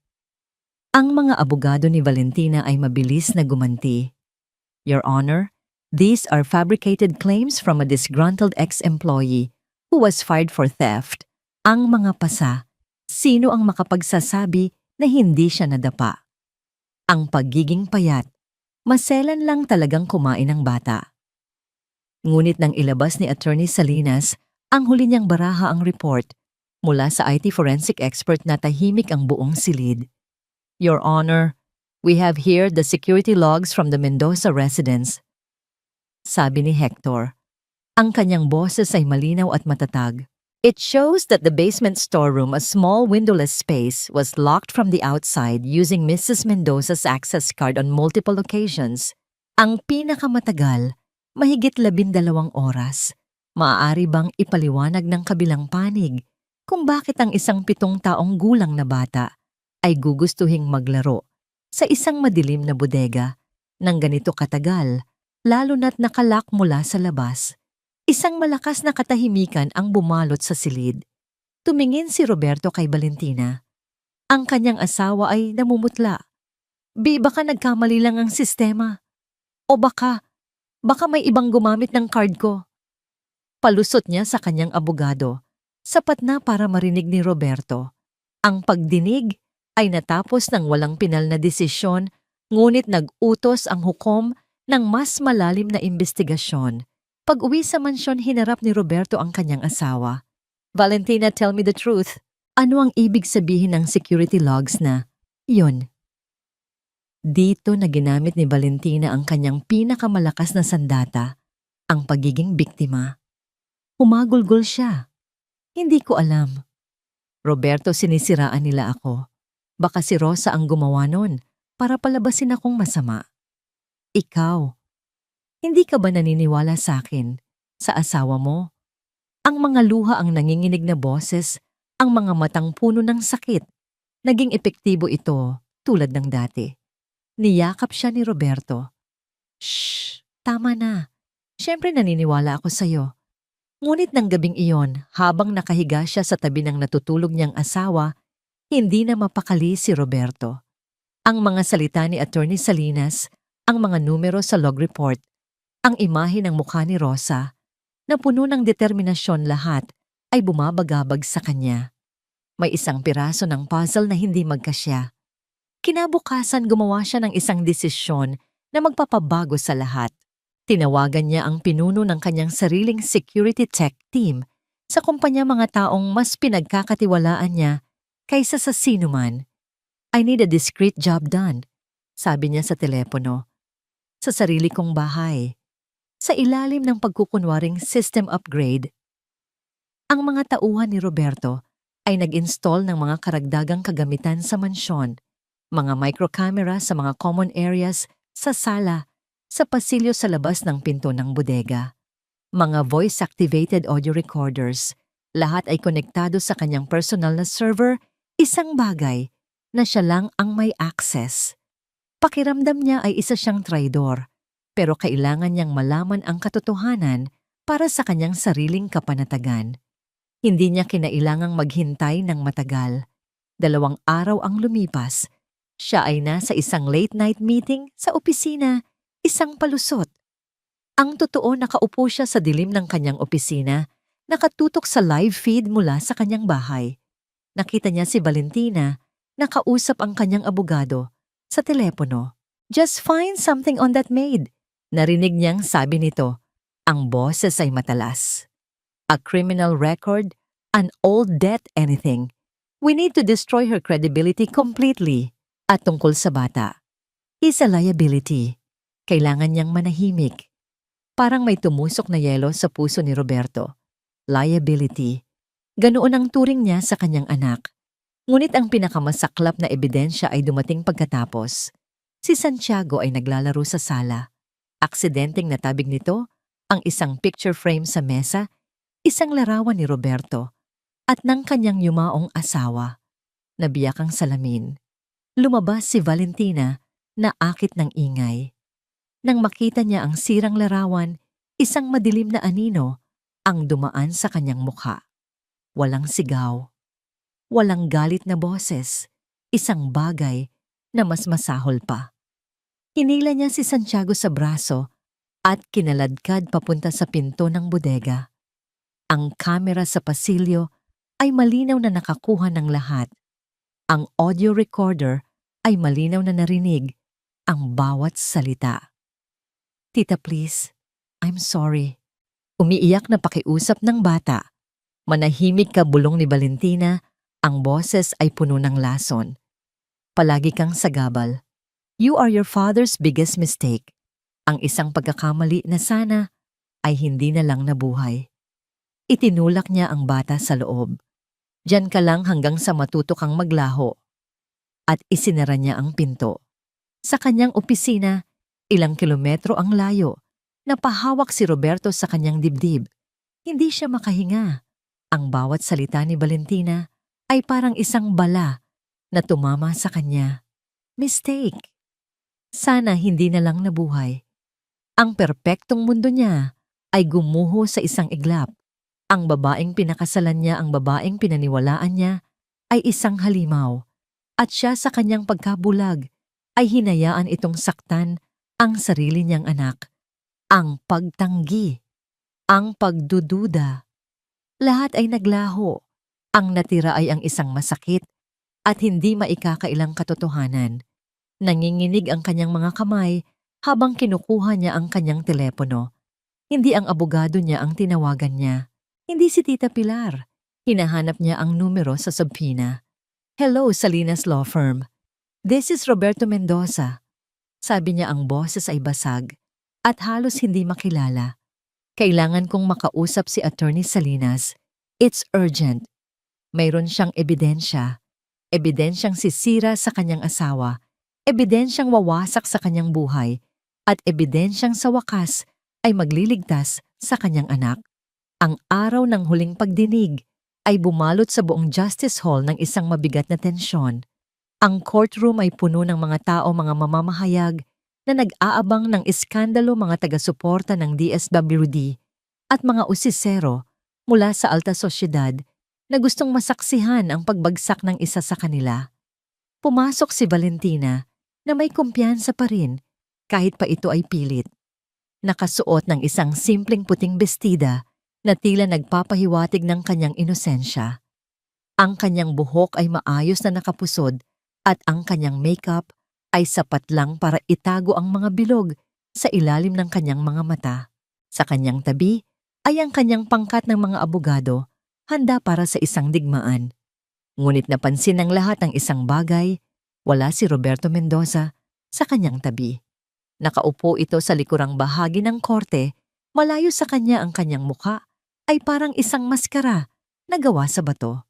Ang mga abogado ni Valentina ay mabilis na gumanti. Your Honor, these are fabricated claims from a disgruntled ex-employee who was fired for theft. Ang mga pasa, sino ang makapagsasabi na hindi siya nadapa? Ang pagiging payat, maselan lang talagang kumain ng bata. Ngunit nang ilabas ni Attorney Salinas ang huli niyang baraha ang report, Mula sa IT forensic expert na tahimik ang buong silid. Your Honor, we have here the security logs from the Mendoza residence. Sabi ni Hector. Ang kanyang boses ay malinaw at matatag. It shows that the basement storeroom, a small windowless space, was locked from the outside using Mrs. Mendoza's access card on multiple occasions. Ang pinakamatagal, mahigit 12 oras. Maaari bang ipaliwanag ng kabilang panig kung bakit ang isang 7 taong gulang na bata ay gugustuhing maglaro sa isang madilim na bodega ng ganito katagal, lalo na't nakalak mula sa labas? Isang malakas na katahimikan ang bumalot sa silid. Tumingin si Roberto kay Valentina. Ang kanyang asawa ay namumutla. Baka nagkamali lang ang sistema. O baka may ibang gumamit ng card ko. Palusot niya sa kanyang abogado. Sapat na para marinig ni Roberto. Ang pagdinig ay natapos ng walang pinal na desisyon, ngunit nag-utos ang hukom ng mas malalim na imbestigasyon. Pag-uwi sa mansyon, hinarap ni Roberto ang kanyang asawa. Valentina, tell me the truth. Ano ang ibig sabihin ng security logs na yun? Dito na ginamit ni Valentina ang kanyang pinakamalakas na sandata, ang pagiging biktima. Humagulgol siya. Hindi ko alam. Roberto, sinisiraan nila ako. Baka si Rosa ang gumawa nun para palabasin akong masama. Ikaw. Hindi ka ba naniniwala sa akin, sa asawa mo? Ang mga luha ang nanginginig na boses, ang mga matang puno ng sakit. Naging epektibo ito, tulad ng dati. Niyakap siya ni Roberto. Shh! Tama na. Siyempre naniniwala ako sa'yo. Ngunit ng gabing iyon, habang nakahiga siya sa tabi ng natutulog niyang asawa, hindi na mapakali si Roberto. Ang mga salita ni Attorney Salinas, ang mga numero sa log report, ang imahe ng mukha ni Rosa, na puno ng determinasyon lahat, ay bumabagabag sa kanya. May isang piraso ng puzzle na hindi magkasya. Kinabukasan gumawa siya ng isang desisyon na magpapabago sa lahat. Tinawagan niya ang pinuno ng kanyang sariling security tech team sa kumpanya mga taong mas pinagkakatiwalaan niya kaysa sa sinuman. I need a discreet job done, sabi niya sa telepono. Sa sarili kong bahay. Sa ilalim ng pagkukunwaring system upgrade. Ang mga tauhan ni Roberto ay nag-install ng mga karagdagang kagamitan sa mansyon, mga microcamera sa mga common areas, sa sala, sa pasilyo sa labas ng pinto ng bodega. Mga voice-activated audio recorders, lahat ay konektado sa kanyang personal na server, isang bagay na siya lang ang may access. Pakiramdam niya ay isa siyang traidor. Pero kailangan niyang malaman ang katotohanan para sa kanyang sariling kapanatagan. Hindi niya kinailangang maghintay ng matagal. 2 araw ang lumipas. Siya ay nasa isang late-night meeting sa opisina, isang palusot. Ang totoo, nakaupo siya sa dilim ng kanyang opisina, nakatutok sa live feed mula sa kanyang bahay. Nakita niya si Valentina, nakausap ang kanyang abogado sa telepono. Just find something on that maid. Narinig niyang sabi nito, ang boses ay matalas. A criminal record, an old debt, anything. We need to destroy her credibility completely. At tungkol sa bata, he's a liability. Kailangan niyang manahimik. Parang may tumusok na yelo sa puso ni Roberto. Liability. Ganoon ang turing niya sa kanyang anak. Ngunit ang pinakamasaklap na ebidensya ay dumating pagkatapos. Si Santiago ay naglalaro sa sala. Aksidenteng natabig nito ang isang picture frame sa mesa, isang larawan ni Roberto, at ng kanyang yumaong asawa. Nabiyak ang salamin. Lumabas si Valentina na akit ng ingay. Nang makita niya ang sirang larawan, isang madilim na anino ang dumaan sa kanyang mukha. Walang sigaw. Walang galit na boses. Isang bagay na mas masahol pa. Hinila niya si Santiago sa braso at kinaladkad papunta sa pinto ng bodega. Ang kamera sa pasilyo ay malinaw na nakakuha ng lahat. Ang audio recorder ay malinaw na narinig ang bawat salita. Tita, please, I'm sorry. Umiiyak na pakiusap ng bata. Manahimik ka, bulong ni Valentina, ang boses ay puno ng lason. Palagi kang sagabal. You are your father's biggest mistake. Ang isang pagkakamali na sana ay hindi na lang nabuhay. Itinulak niya ang bata sa loob. Diyan ka lang hanggang sa matuto kang maglaho. At isinara niya ang pinto. Sa kanyang opisina, ilang kilometro ang layo, napahawak si Roberto sa kanyang dibdib. Hindi siya makahinga. Ang bawat salita ni Valentina ay parang isang bala na tumama sa kanya. Mistake. Sana hindi na lang nabuhay. Ang perpektong mundo niya ay gumuho sa isang iglap. Ang babaeng pinakasalan niya, ang babaeng pinaniwalaan niya ay isang halimaw. At siya sa kanyang pagkabulag ay hinayaan itong saktan ang sarili niyang anak. Ang pagtanggi, ang pagdududa. Lahat ay naglaho. Ang natira ay ang isang masakit at hindi maikakailang katotohanan. Nanginginig ang kanyang mga kamay habang kinukuha niya ang kanyang telepono. Hindi ang abogado niya ang tinawagan niya. Hindi si Tita Pilar. Hinahanap niya ang numero sa subpoena. Hello, Salinas Law Firm. This is Roberto Mendoza. Sabi niya, ang boses ay basag at halos hindi makilala. Kailangan kong makausap si Attorney Salinas. It's urgent. Mayroon siyang ebidensya. Ebidensyang sisira sa kanyang asawa. Ebidensyang wawasak sa kanyang buhay. At ebidensyang sa wakas ay magliligtas sa kanyang anak. Ang araw ng huling pagdinig ay bumalot sa buong Justice Hall ng isang mabigat na tensyon. Ang courtroom ay puno ng mga tao, mga mamamahayag na nag-aabang ng iskandalo, mga taga-suporta ng DSWD at mga usisero mula sa alta sosyedad na gustong masaksihan ang pagbagsak ng isa sa kanila. Pumasok si Valentina na may kumpiyansa pa rin kahit pa ito ay pilit. Nakasuot ng isang simpleng puting bestida na tila nagpapahiwatig ng kanyang inosensya. Ang kanyang buhok ay maayos na nakapusod at ang kanyang makeup ay sapat lang para itago ang mga bilog sa ilalim ng kanyang mga mata. Sa kanyang tabi ay ang kanyang pangkat ng mga abogado, handa para sa isang digmaan. Ngunit napansin ng lahat ang isang bagay, wala si Roberto Mendoza sa kanyang tabi. Nakaupo ito sa likurang bahagi ng korte, malayo sa kanya ang kanyang mukha ay parang isang maskara na gawa sa bato.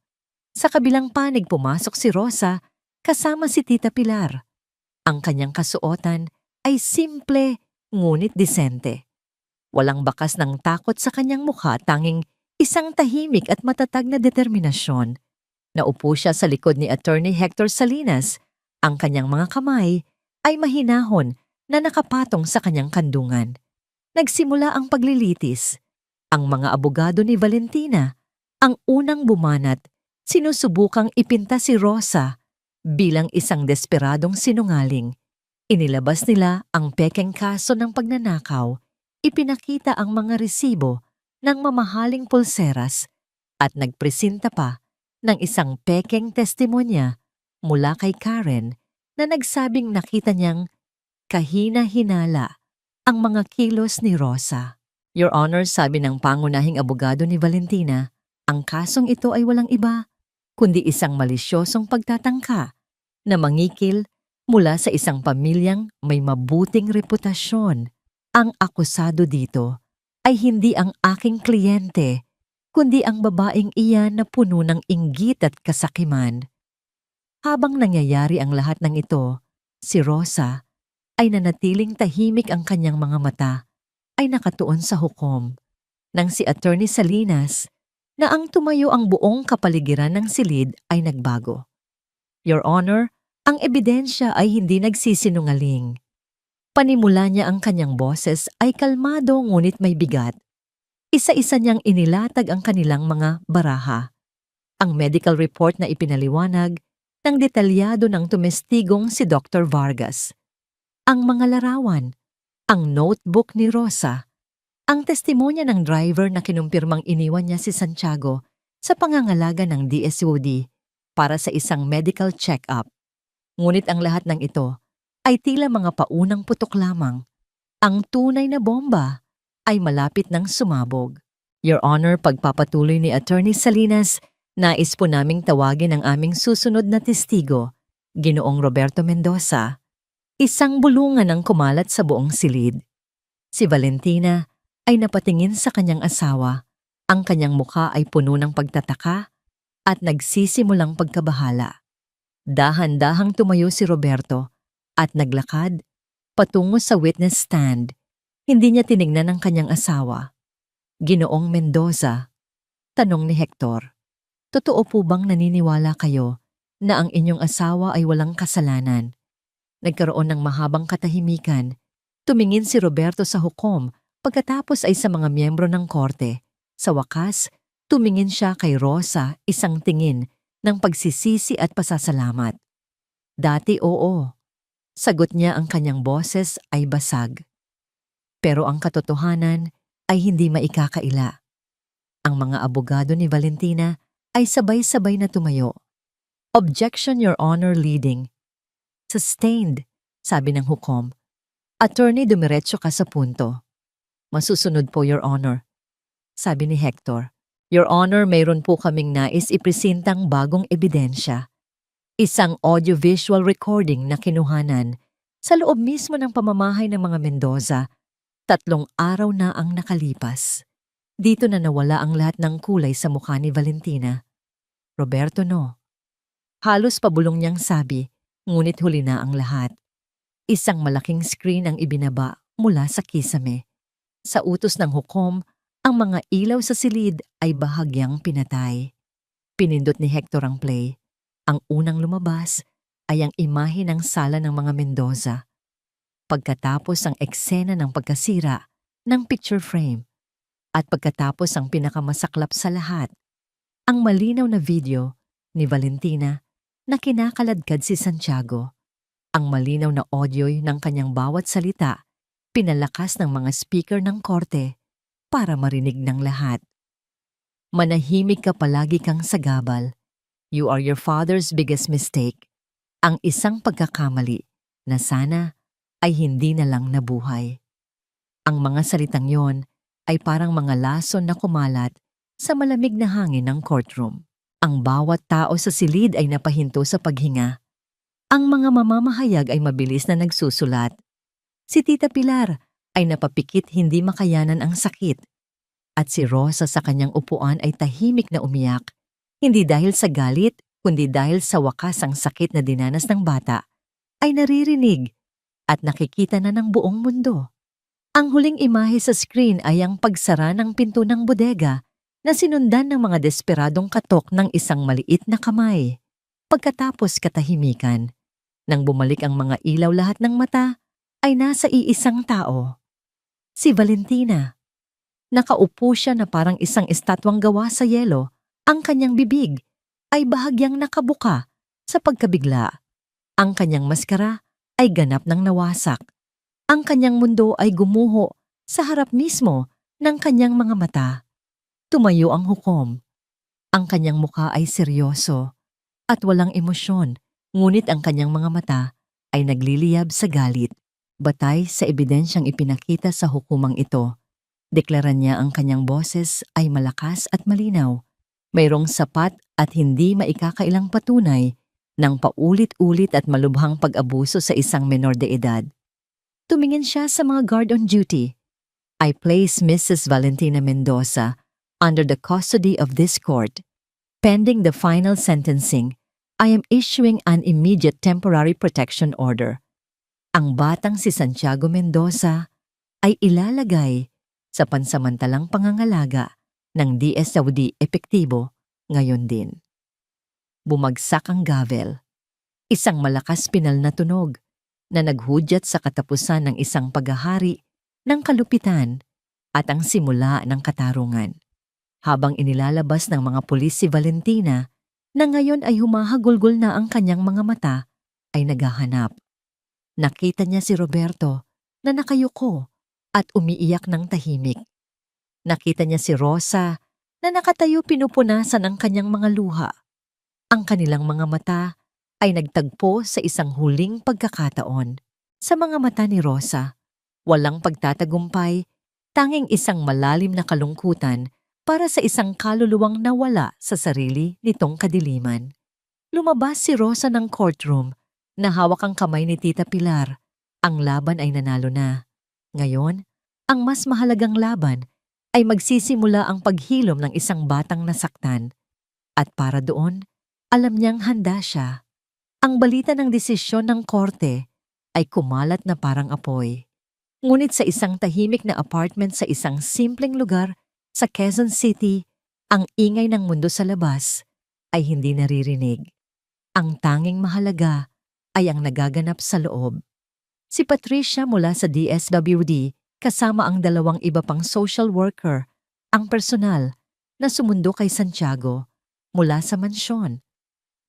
Sa kabilang panig pumasok si Rosa kasama si Tita Pilar. Ang kanyang kasuotan ay simple ngunit disente. Walang bakas ng takot sa kanyang mukha, tanging isang tahimik at matatag na determinasyon. Naupo siya sa likod ni Attorney Hector Salinas. Ang kanyang mga kamay ay mahinahon na nakapatong sa kanyang kandungan. Nagsimula ang paglilitis. Ang mga abogado ni Valentina, ang unang bumanat, sinusubukang ipinta si Rosa bilang isang desperadong sinungaling. Inilabas nila ang pekeng kaso ng pagnanakaw, ipinakita ang mga resibo ng mamahaling pulseras at nagpresenta pa ng isang pekeng testimonya mula kay Karen na nagsabing nakita niyang kahina-hinala ang mga kilos ni Rosa. Your Honor, sabi ng pangunahing abogado ni Valentina, ang kasong ito ay walang iba kundi isang malisyosong pagtatangka na mangikil mula sa isang pamilyang may mabuting reputasyon. Ang akusado dito ay hindi ang aking kliyente, kundi ang babaeng iyan na puno ng inggit at kasakiman. Habang nangyayari ang lahat ng ito, si Rosa ay nanatiling tahimik, ang kanyang mga mata ay nakatuon sa hukom. Nang si Attorney Salinas na ang tumayo ang buong kapaligiran ng silid ay nagbago. Your Honor, ang ebidensya ay hindi nagsisinungaling. Panimula niya, ang kanyang boses ay kalmado ngunit may bigat. Isa-isa niyang inilatag ang kanilang mga baraha. Ang medical report na ipinaliwanag ng detalyado ng tumestigong si Dr. Vargas. Ang mga larawan, ang notebook ni Rosa, ang testimonya ng driver na kinumpirmang iniwan niya si Santiago sa pangangalaga ng DSWD para sa isang medical check-up. Ngunit ang lahat ng ito ay tila mga paunang putok lamang. Ang tunay na bomba ay malapit ng sumabog. Your Honor, pagpapatuloy ni Attorney Salinas, nais po naming tawagin ang aming susunod na testigo, Ginoong Roberto Mendoza. Isang bulungan ang kumalat sa buong silid. Si Valentina ay napatingin sa kanyang asawa. Ang kanyang mukha ay puno ng pagtataka at nagsisimulang pagkabahala. Dahan-dahang tumayo si Roberto at naglakad patungo sa witness stand. Hindi niya tiningnan ang kanyang asawa. Ginoong Mendoza, tanong ni Hector, totoo po bang naniniwala kayo na ang inyong asawa ay walang kasalanan? Nagkaroon ng mahabang katahimikan. Tumingin si Roberto sa hukom, pagkatapos ay sa mga miyembro ng korte. Sa wakas, tumingin siya kay Rosa, isang tingin ng pagsisisi at pasasalamat. Dati oo. Sagot niya, ang kanyang boses ay basag. Pero ang katotohanan ay hindi maikakaila. Ang mga abogado ni Valentina ay sabay-sabay na tumayo. Objection, Your Honor, leading. Sustained, sabi ng hukom. Attorney, dumiretso ka sa punto. Masusunod po, Your Honor, sabi ni Hector. Your Honor, mayroon po kaming nais ipresentang bagong ebidensya. Isang audio-visual recording na kinuhanan sa loob mismo ng pamamahay ng mga Mendoza. 3 araw na ang nakalipas. Dito na nawala ang lahat ng kulay sa mukha ni Valentina. Roberto, no. Halos pabulong niyang sabi, ngunit huli na ang lahat. Isang malaking screen ang ibinaba mula sa kisame. Sa utos ng hukom, ang mga ilaw sa silid ay bahagyang pinatay. Pinindot ni Hector ang play. Ang unang lumabas ay ang imahe ng sala ng mga Mendoza. Pagkatapos ang eksena ng pagkasira ng picture frame at pagkatapos ang pinakamasaklap sa lahat, ang malinaw na video ni Valentina na kinakaladkad si Santiago. Ang malinaw na audio ng kanyang bawat salita, pinalakas ng mga speaker ng korte para marinig ng lahat. Manahimik ka, palagi kang sagabal. You are your father's biggest mistake. Ang isang pagkakamali na sana ay hindi na lang nabuhay. Ang mga salitang yon ay parang mga lason na kumalat sa malamig na hangin ng courtroom. Ang bawat tao sa silid ay napahinto sa paghinga. Ang mga mamamahayag ay mabilis na nagsusulat. Si Tita Pilar ay napapikit, hindi makayanan ang sakit. At si Rosa sa kanyang upuan ay tahimik na umiyak, hindi dahil sa galit, kundi dahil sa wakas ang sakit na dinanas ng bata ay naririnig at nakikita na ng buong mundo. Ang huling imahe sa screen ay ang pagsara ng pinto ng bodega na sinundan ng mga desperadong katok ng isang maliit na kamay. Pagkatapos katahimikan, nang bumalik ang mga ilaw, lahat ng mata ay nasa iisang tao. Si Valentina. Nakaupo siya na parang isang estatwang gawa sa yelo. Ang kanyang bibig ay bahagyang nakabuka sa pagkabigla. Ang kanyang maskara ay ganap ng nawasak. Ang kanyang mundo ay gumuho sa harap mismo ng kanyang mga mata. Tumayo ang hukom. Ang kanyang mukha ay seryoso at walang emosyon, ngunit ang kanyang mga mata ay nagliliyab sa galit. Batay sa ebidensyang ipinakita sa hukumang ito, deklara niya, ang kanyang boses ay malakas at malinaw. Mayroong sapat at hindi maikakailang patunay ng paulit-ulit at malubhang pag-abuso sa isang menor de edad. Tumingin siya sa mga guard on duty. I place Mrs. Valentina Mendoza under the custody of this court. Pending the final sentencing, I am issuing an immediate temporary protection order. Ang batang si Santiago Mendoza ay ilalagay sa pansamantalang pangangalaga ng DSWD epektibo ngayon din. Bumagsak ang gavel. Isang malakas pinal na tunog na naghudyat sa katapusan ng isang paghahari ng kalupitan at ang simula ng katarungan. Habang inilalabas ng mga pulis si Valentina, na ngayon ay humahagulgol na ang kanyang mga mata, ay naghahanap. Nakita niya si Roberto na nakayuko at umiiyak ng tahimik. Nakita niya si Rosa na nakatayo, pinupunasan ang kanyang mga luha. Ang kanilang mga mata ay nagtagpo sa isang huling pagkakataon. Sa mga mata ni Rosa, walang pagtatagumpay, tanging isang malalim na kalungkutan para sa isang kaluluwang nawala sa sarili nitong kadiliman. Lumabas si Rosa ng courtroom na hawak ang kamay ni Tita Pilar. Ang laban ay nanalo na. Ngayon, ang mas mahalagang laban ay magsisimula ang paghilom ng isang batang nasaktan. At para doon, alam niyang handa siya. Ang balita ng desisyon ng korte ay kumalat na parang apoy. Ngunit sa isang tahimik na apartment sa isang simpleng lugar sa Quezon City, ang ingay ng mundo sa labas ay hindi naririnig. Ang tanging mahalaga ay ang nagaganap sa loob. Si Patricia mula sa DSWD kasama ang 2 iba pang social worker, ang personal na sumundo kay Santiago mula sa mansyon.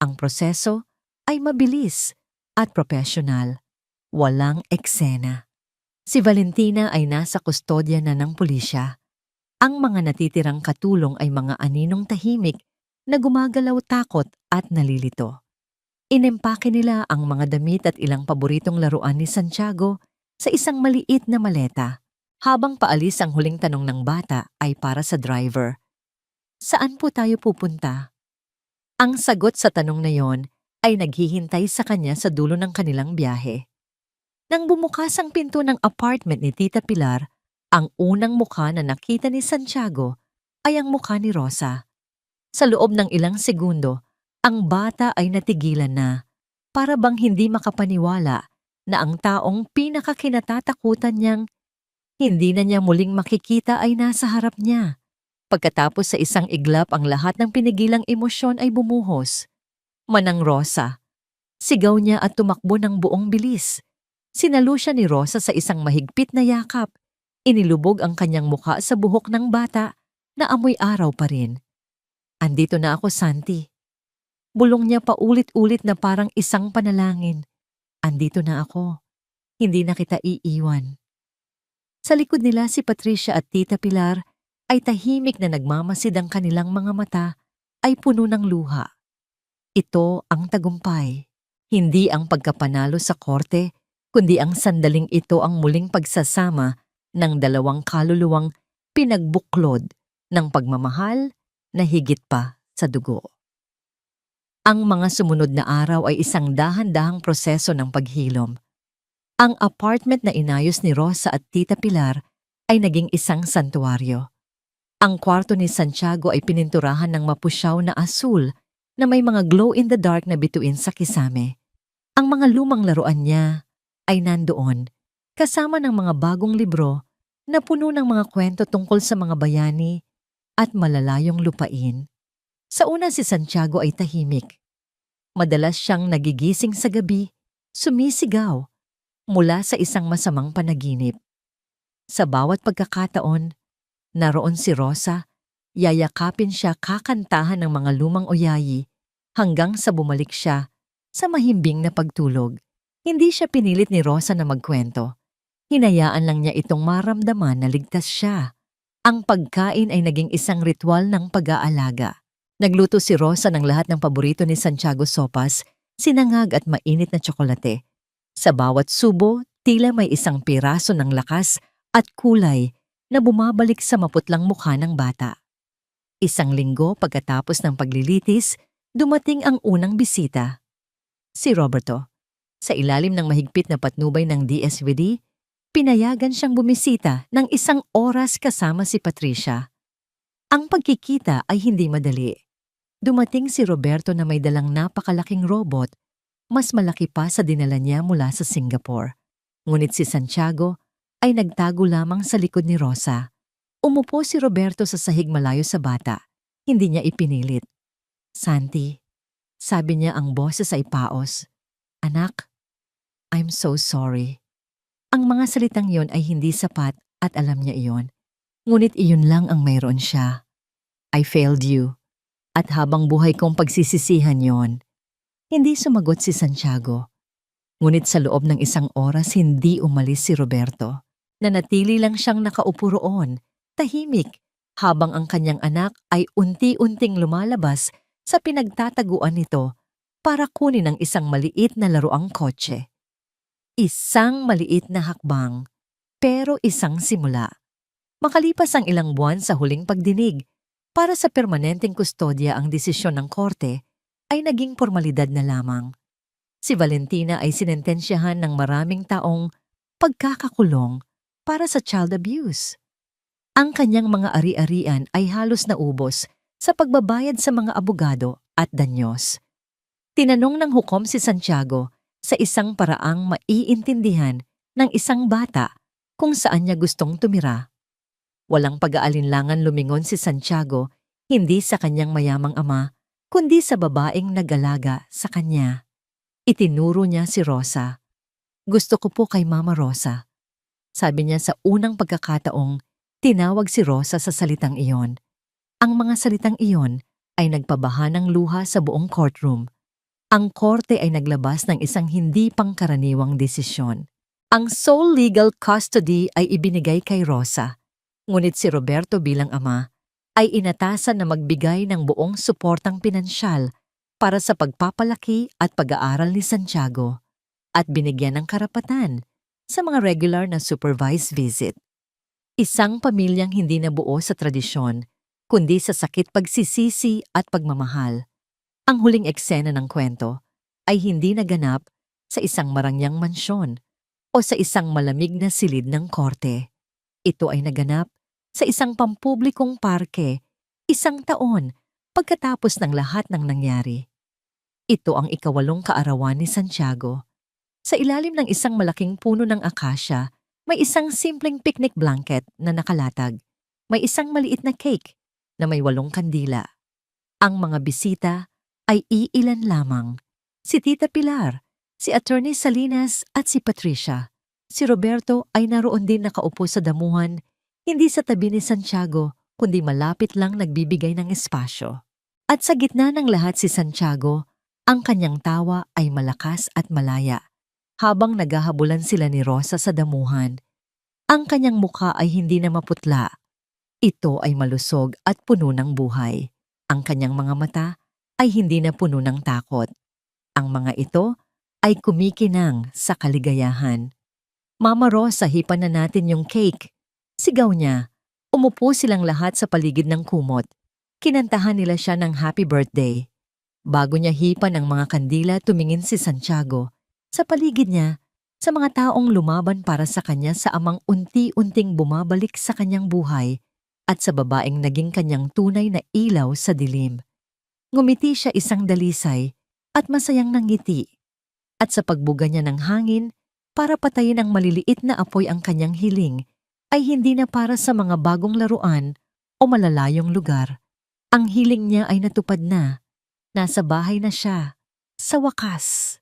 Ang proseso ay mabilis at profesional. Walang eksena. Si Valentina ay nasa kustodya na ng pulisya. Ang mga natitirang katulong ay mga aninong tahimik na gumagalaw takot at nalilito. Inempake nila ang mga damit at ilang paboritong laruan ni Santiago sa isang maliit na maleta. Habang paalis, ang huling tanong ng bata ay para sa driver. Saan po tayo pupunta? Ang sagot sa tanong na yon ay naghihintay sa kanya sa dulo ng kanilang biyahe. Nang bumukas ang pinto ng apartment ni Tita Pilar, ang unang mukha na nakita ni Santiago ay ang mukha ni Rosa. Sa loob ng ilang segundo, ang bata ay natigilan na, para bang hindi makapaniwala na ang taong pinakakinatatakutan niyang hindi na niya muling makikita ay nasa harap niya. Pagkatapos sa isang iglap, ang lahat ng pinigilang emosyon ay bumuhos. Manang Rosa. Sigaw niya at tumakbo ng buong bilis. Sinalo siya ni Rosa sa isang mahigpit na yakap. Inilubog ang kanyang mukha sa buhok ng bata na amoy araw pa rin. Andito na ako, Santi. Bulong niya paulit-ulit na parang isang panalangin. Andito na ako. Hindi na kita iiwan. Sa likod nila si Patricia at Tita Pilar ay tahimik na nagmamasid, ang kanilang mga mata ay puno ng luha. Ito ang tagumpay. Hindi ang pagkapanalo sa korte, kundi ang sandaling ito ang muling pagsasama ng 2 kaluluwang pinagbuklod ng pagmamahal na higit pa sa dugo. Ang mga sumunod na araw ay isang dahan-dahang proseso ng paghilom. Ang apartment na inayos ni Rosa at Tita Pilar ay naging isang santuaryo. Ang kwarto ni Santiago ay pininturahan ng mapusyaw na asul na may mga glow-in-the-dark na bituin sa kisame. Ang mga lumang laruan niya ay nandoon, kasama ng mga bagong libro na puno ng mga kwento tungkol sa mga bayani at malalayong lupain. Sa una, si Santiago ay tahimik. Madalas siyang nagigising sa gabi, sumisigaw, mula sa isang masamang panaginip. Sa bawat pagkakataon, naroon si Rosa, yayakapin siya, kakantahan ng mga lumang oyayi hanggang sa bumalik siya sa mahimbing na pagtulog. Hindi siya pinilit ni Rosa na magkwento. Hinayaan lang niya itong maramdaman na ligtas siya. Ang pagkain ay naging isang ritual ng pag-aalaga. Nagluto si Rosa ng lahat ng paborito ni Santiago: sopas, sinangag at mainit na tsokolate. Sa bawat subo, tila may isang piraso ng lakas at kulay na bumabalik sa maputlang mukha ng bata. Isang linggo pagkatapos ng paglilitis, dumating ang unang bisita. Si Roberto. Sa ilalim ng mahigpit na patnubay ng DSWD, pinayagan siyang bumisita ng 1 oras kasama si Patricia. Ang pagkikita ay hindi madali. Dumating si Roberto na may dalang napakalaking robot, mas malaki pa sa dinala niya mula sa Singapore. Ngunit si Santiago ay nagtago lamang sa likod ni Rosa. Umupo si Roberto sa sahig malayo sa bata. Hindi niya ipinilit. Santi, sabi niya, ang boses ay paos. Anak, I'm so sorry. Ang mga salitang iyon ay hindi sapat at alam niya iyon. Ngunit iyon lang ang mayroon siya. I failed you. At habang buhay kong pagsisisihan yon. Hindi sumagot si Santiago. Ngunit sa loob ng 1 oras hindi umalis si Roberto. Nanatili lang siyang nakaupo roon, tahimik, habang ang kanyang anak ay unti-unting lumalabas sa pinagtataguan nito para kunin ang isang maliit na laruang kotse. Isang maliit na hakbang, pero isang simula. Makalipas ang ilang buwan sa huling pagdinig, Para sa permanenteng kustodya ang desisyon ng korte ay naging formalidad na lamang. Si Valentina ay sinentensyahan ng maraming taong pagkakakulong para sa child abuse. Ang kanyang mga ari-arian ay halos naubos sa pagbabayad sa mga abogado at danyos. Tinanong ng hukom si Santiago sa isang paraang maiintindihan ng isang bata kung saan niya gustong tumira. Walang pag-aalinlangan lumingon si Santiago hindi sa kanyang mayamang ama, kundi sa babaeng nag-alaga sa kanya. Itinuro niya si Rosa. Gusto ko po kay Mama Rosa. Sabi niya sa unang pagkakataong tinawag si Rosa sa salitang iyon. Ang mga salitang iyon ay nagpabaha ng luha sa buong courtroom. Ang korte ay naglabas ng isang hindi pangkaraniwang desisyon. Ang sole legal custody ay ibinigay kay Rosa. Ngunit si Roberto bilang ama ay inatasan na magbigay ng buong suportang pinansyal para sa pagpapalaki at pag-aaral ni Santiago at binigyan ng karapatan sa mga regular na supervised visit. Isang pamilyang hindi nabuo sa tradisyon, kundi sa sakit pagsisisi at pagmamahal. Ang huling eksena ng kwento ay hindi naganap sa isang marangyang mansyon o sa isang malamig na silid ng korte. Ito ay naganap sa isang pampublikong parke, 1 taon pagkatapos ng lahat ng nangyari. Ito ang ika-8 kaarawan ni Santiago. Sa ilalim ng isang malaking puno ng akasya, may isang simpleng picnic blanket na nakalatag. May isang maliit na cake na may 8 kandila. Ang mga bisita ay iilan lamang. Si Tita Pilar, si Attorney Salinas at si Patricia. Si Roberto ay naroon din nakaupo sa damuhan, hindi sa tabi ni Santiago, kundi malapit lang nagbibigay ng espasyo. At sa gitna ng lahat si Santiago, ang kanyang tawa ay malakas at malaya. Habang naghahabulan sila ni Rosa sa damuhan, ang kanyang mukha ay hindi na maputla. Ito ay malusog at puno ng buhay. Ang kanyang mga mata ay hindi na puno ng takot. Ang mga ito ay kumikinang sa kaligayahan. Mama Rosa, hipan na natin yung cake. Sigaw niya. Umupo silang lahat sa paligid ng kumot. Kinantahan nila siya ng happy birthday. Bago niya hipan ang mga kandila, tumingin si Santiago sa paligid niya, sa mga taong lumaban para sa kanya, sa amang unti-unting bumabalik sa kanyang buhay at sa babaeng naging kanyang tunay na ilaw sa dilim. Ngumiti siya isang dalisay at masayang nangiti. At sa pagbuga niya ng hangin para patayin ang maliliit na apoy, ang kanyang hiling ay hindi na para sa mga bagong laruan o malalayong lugar. Ang hiling niya ay natupad na. Nasa bahay na siya, sa wakas.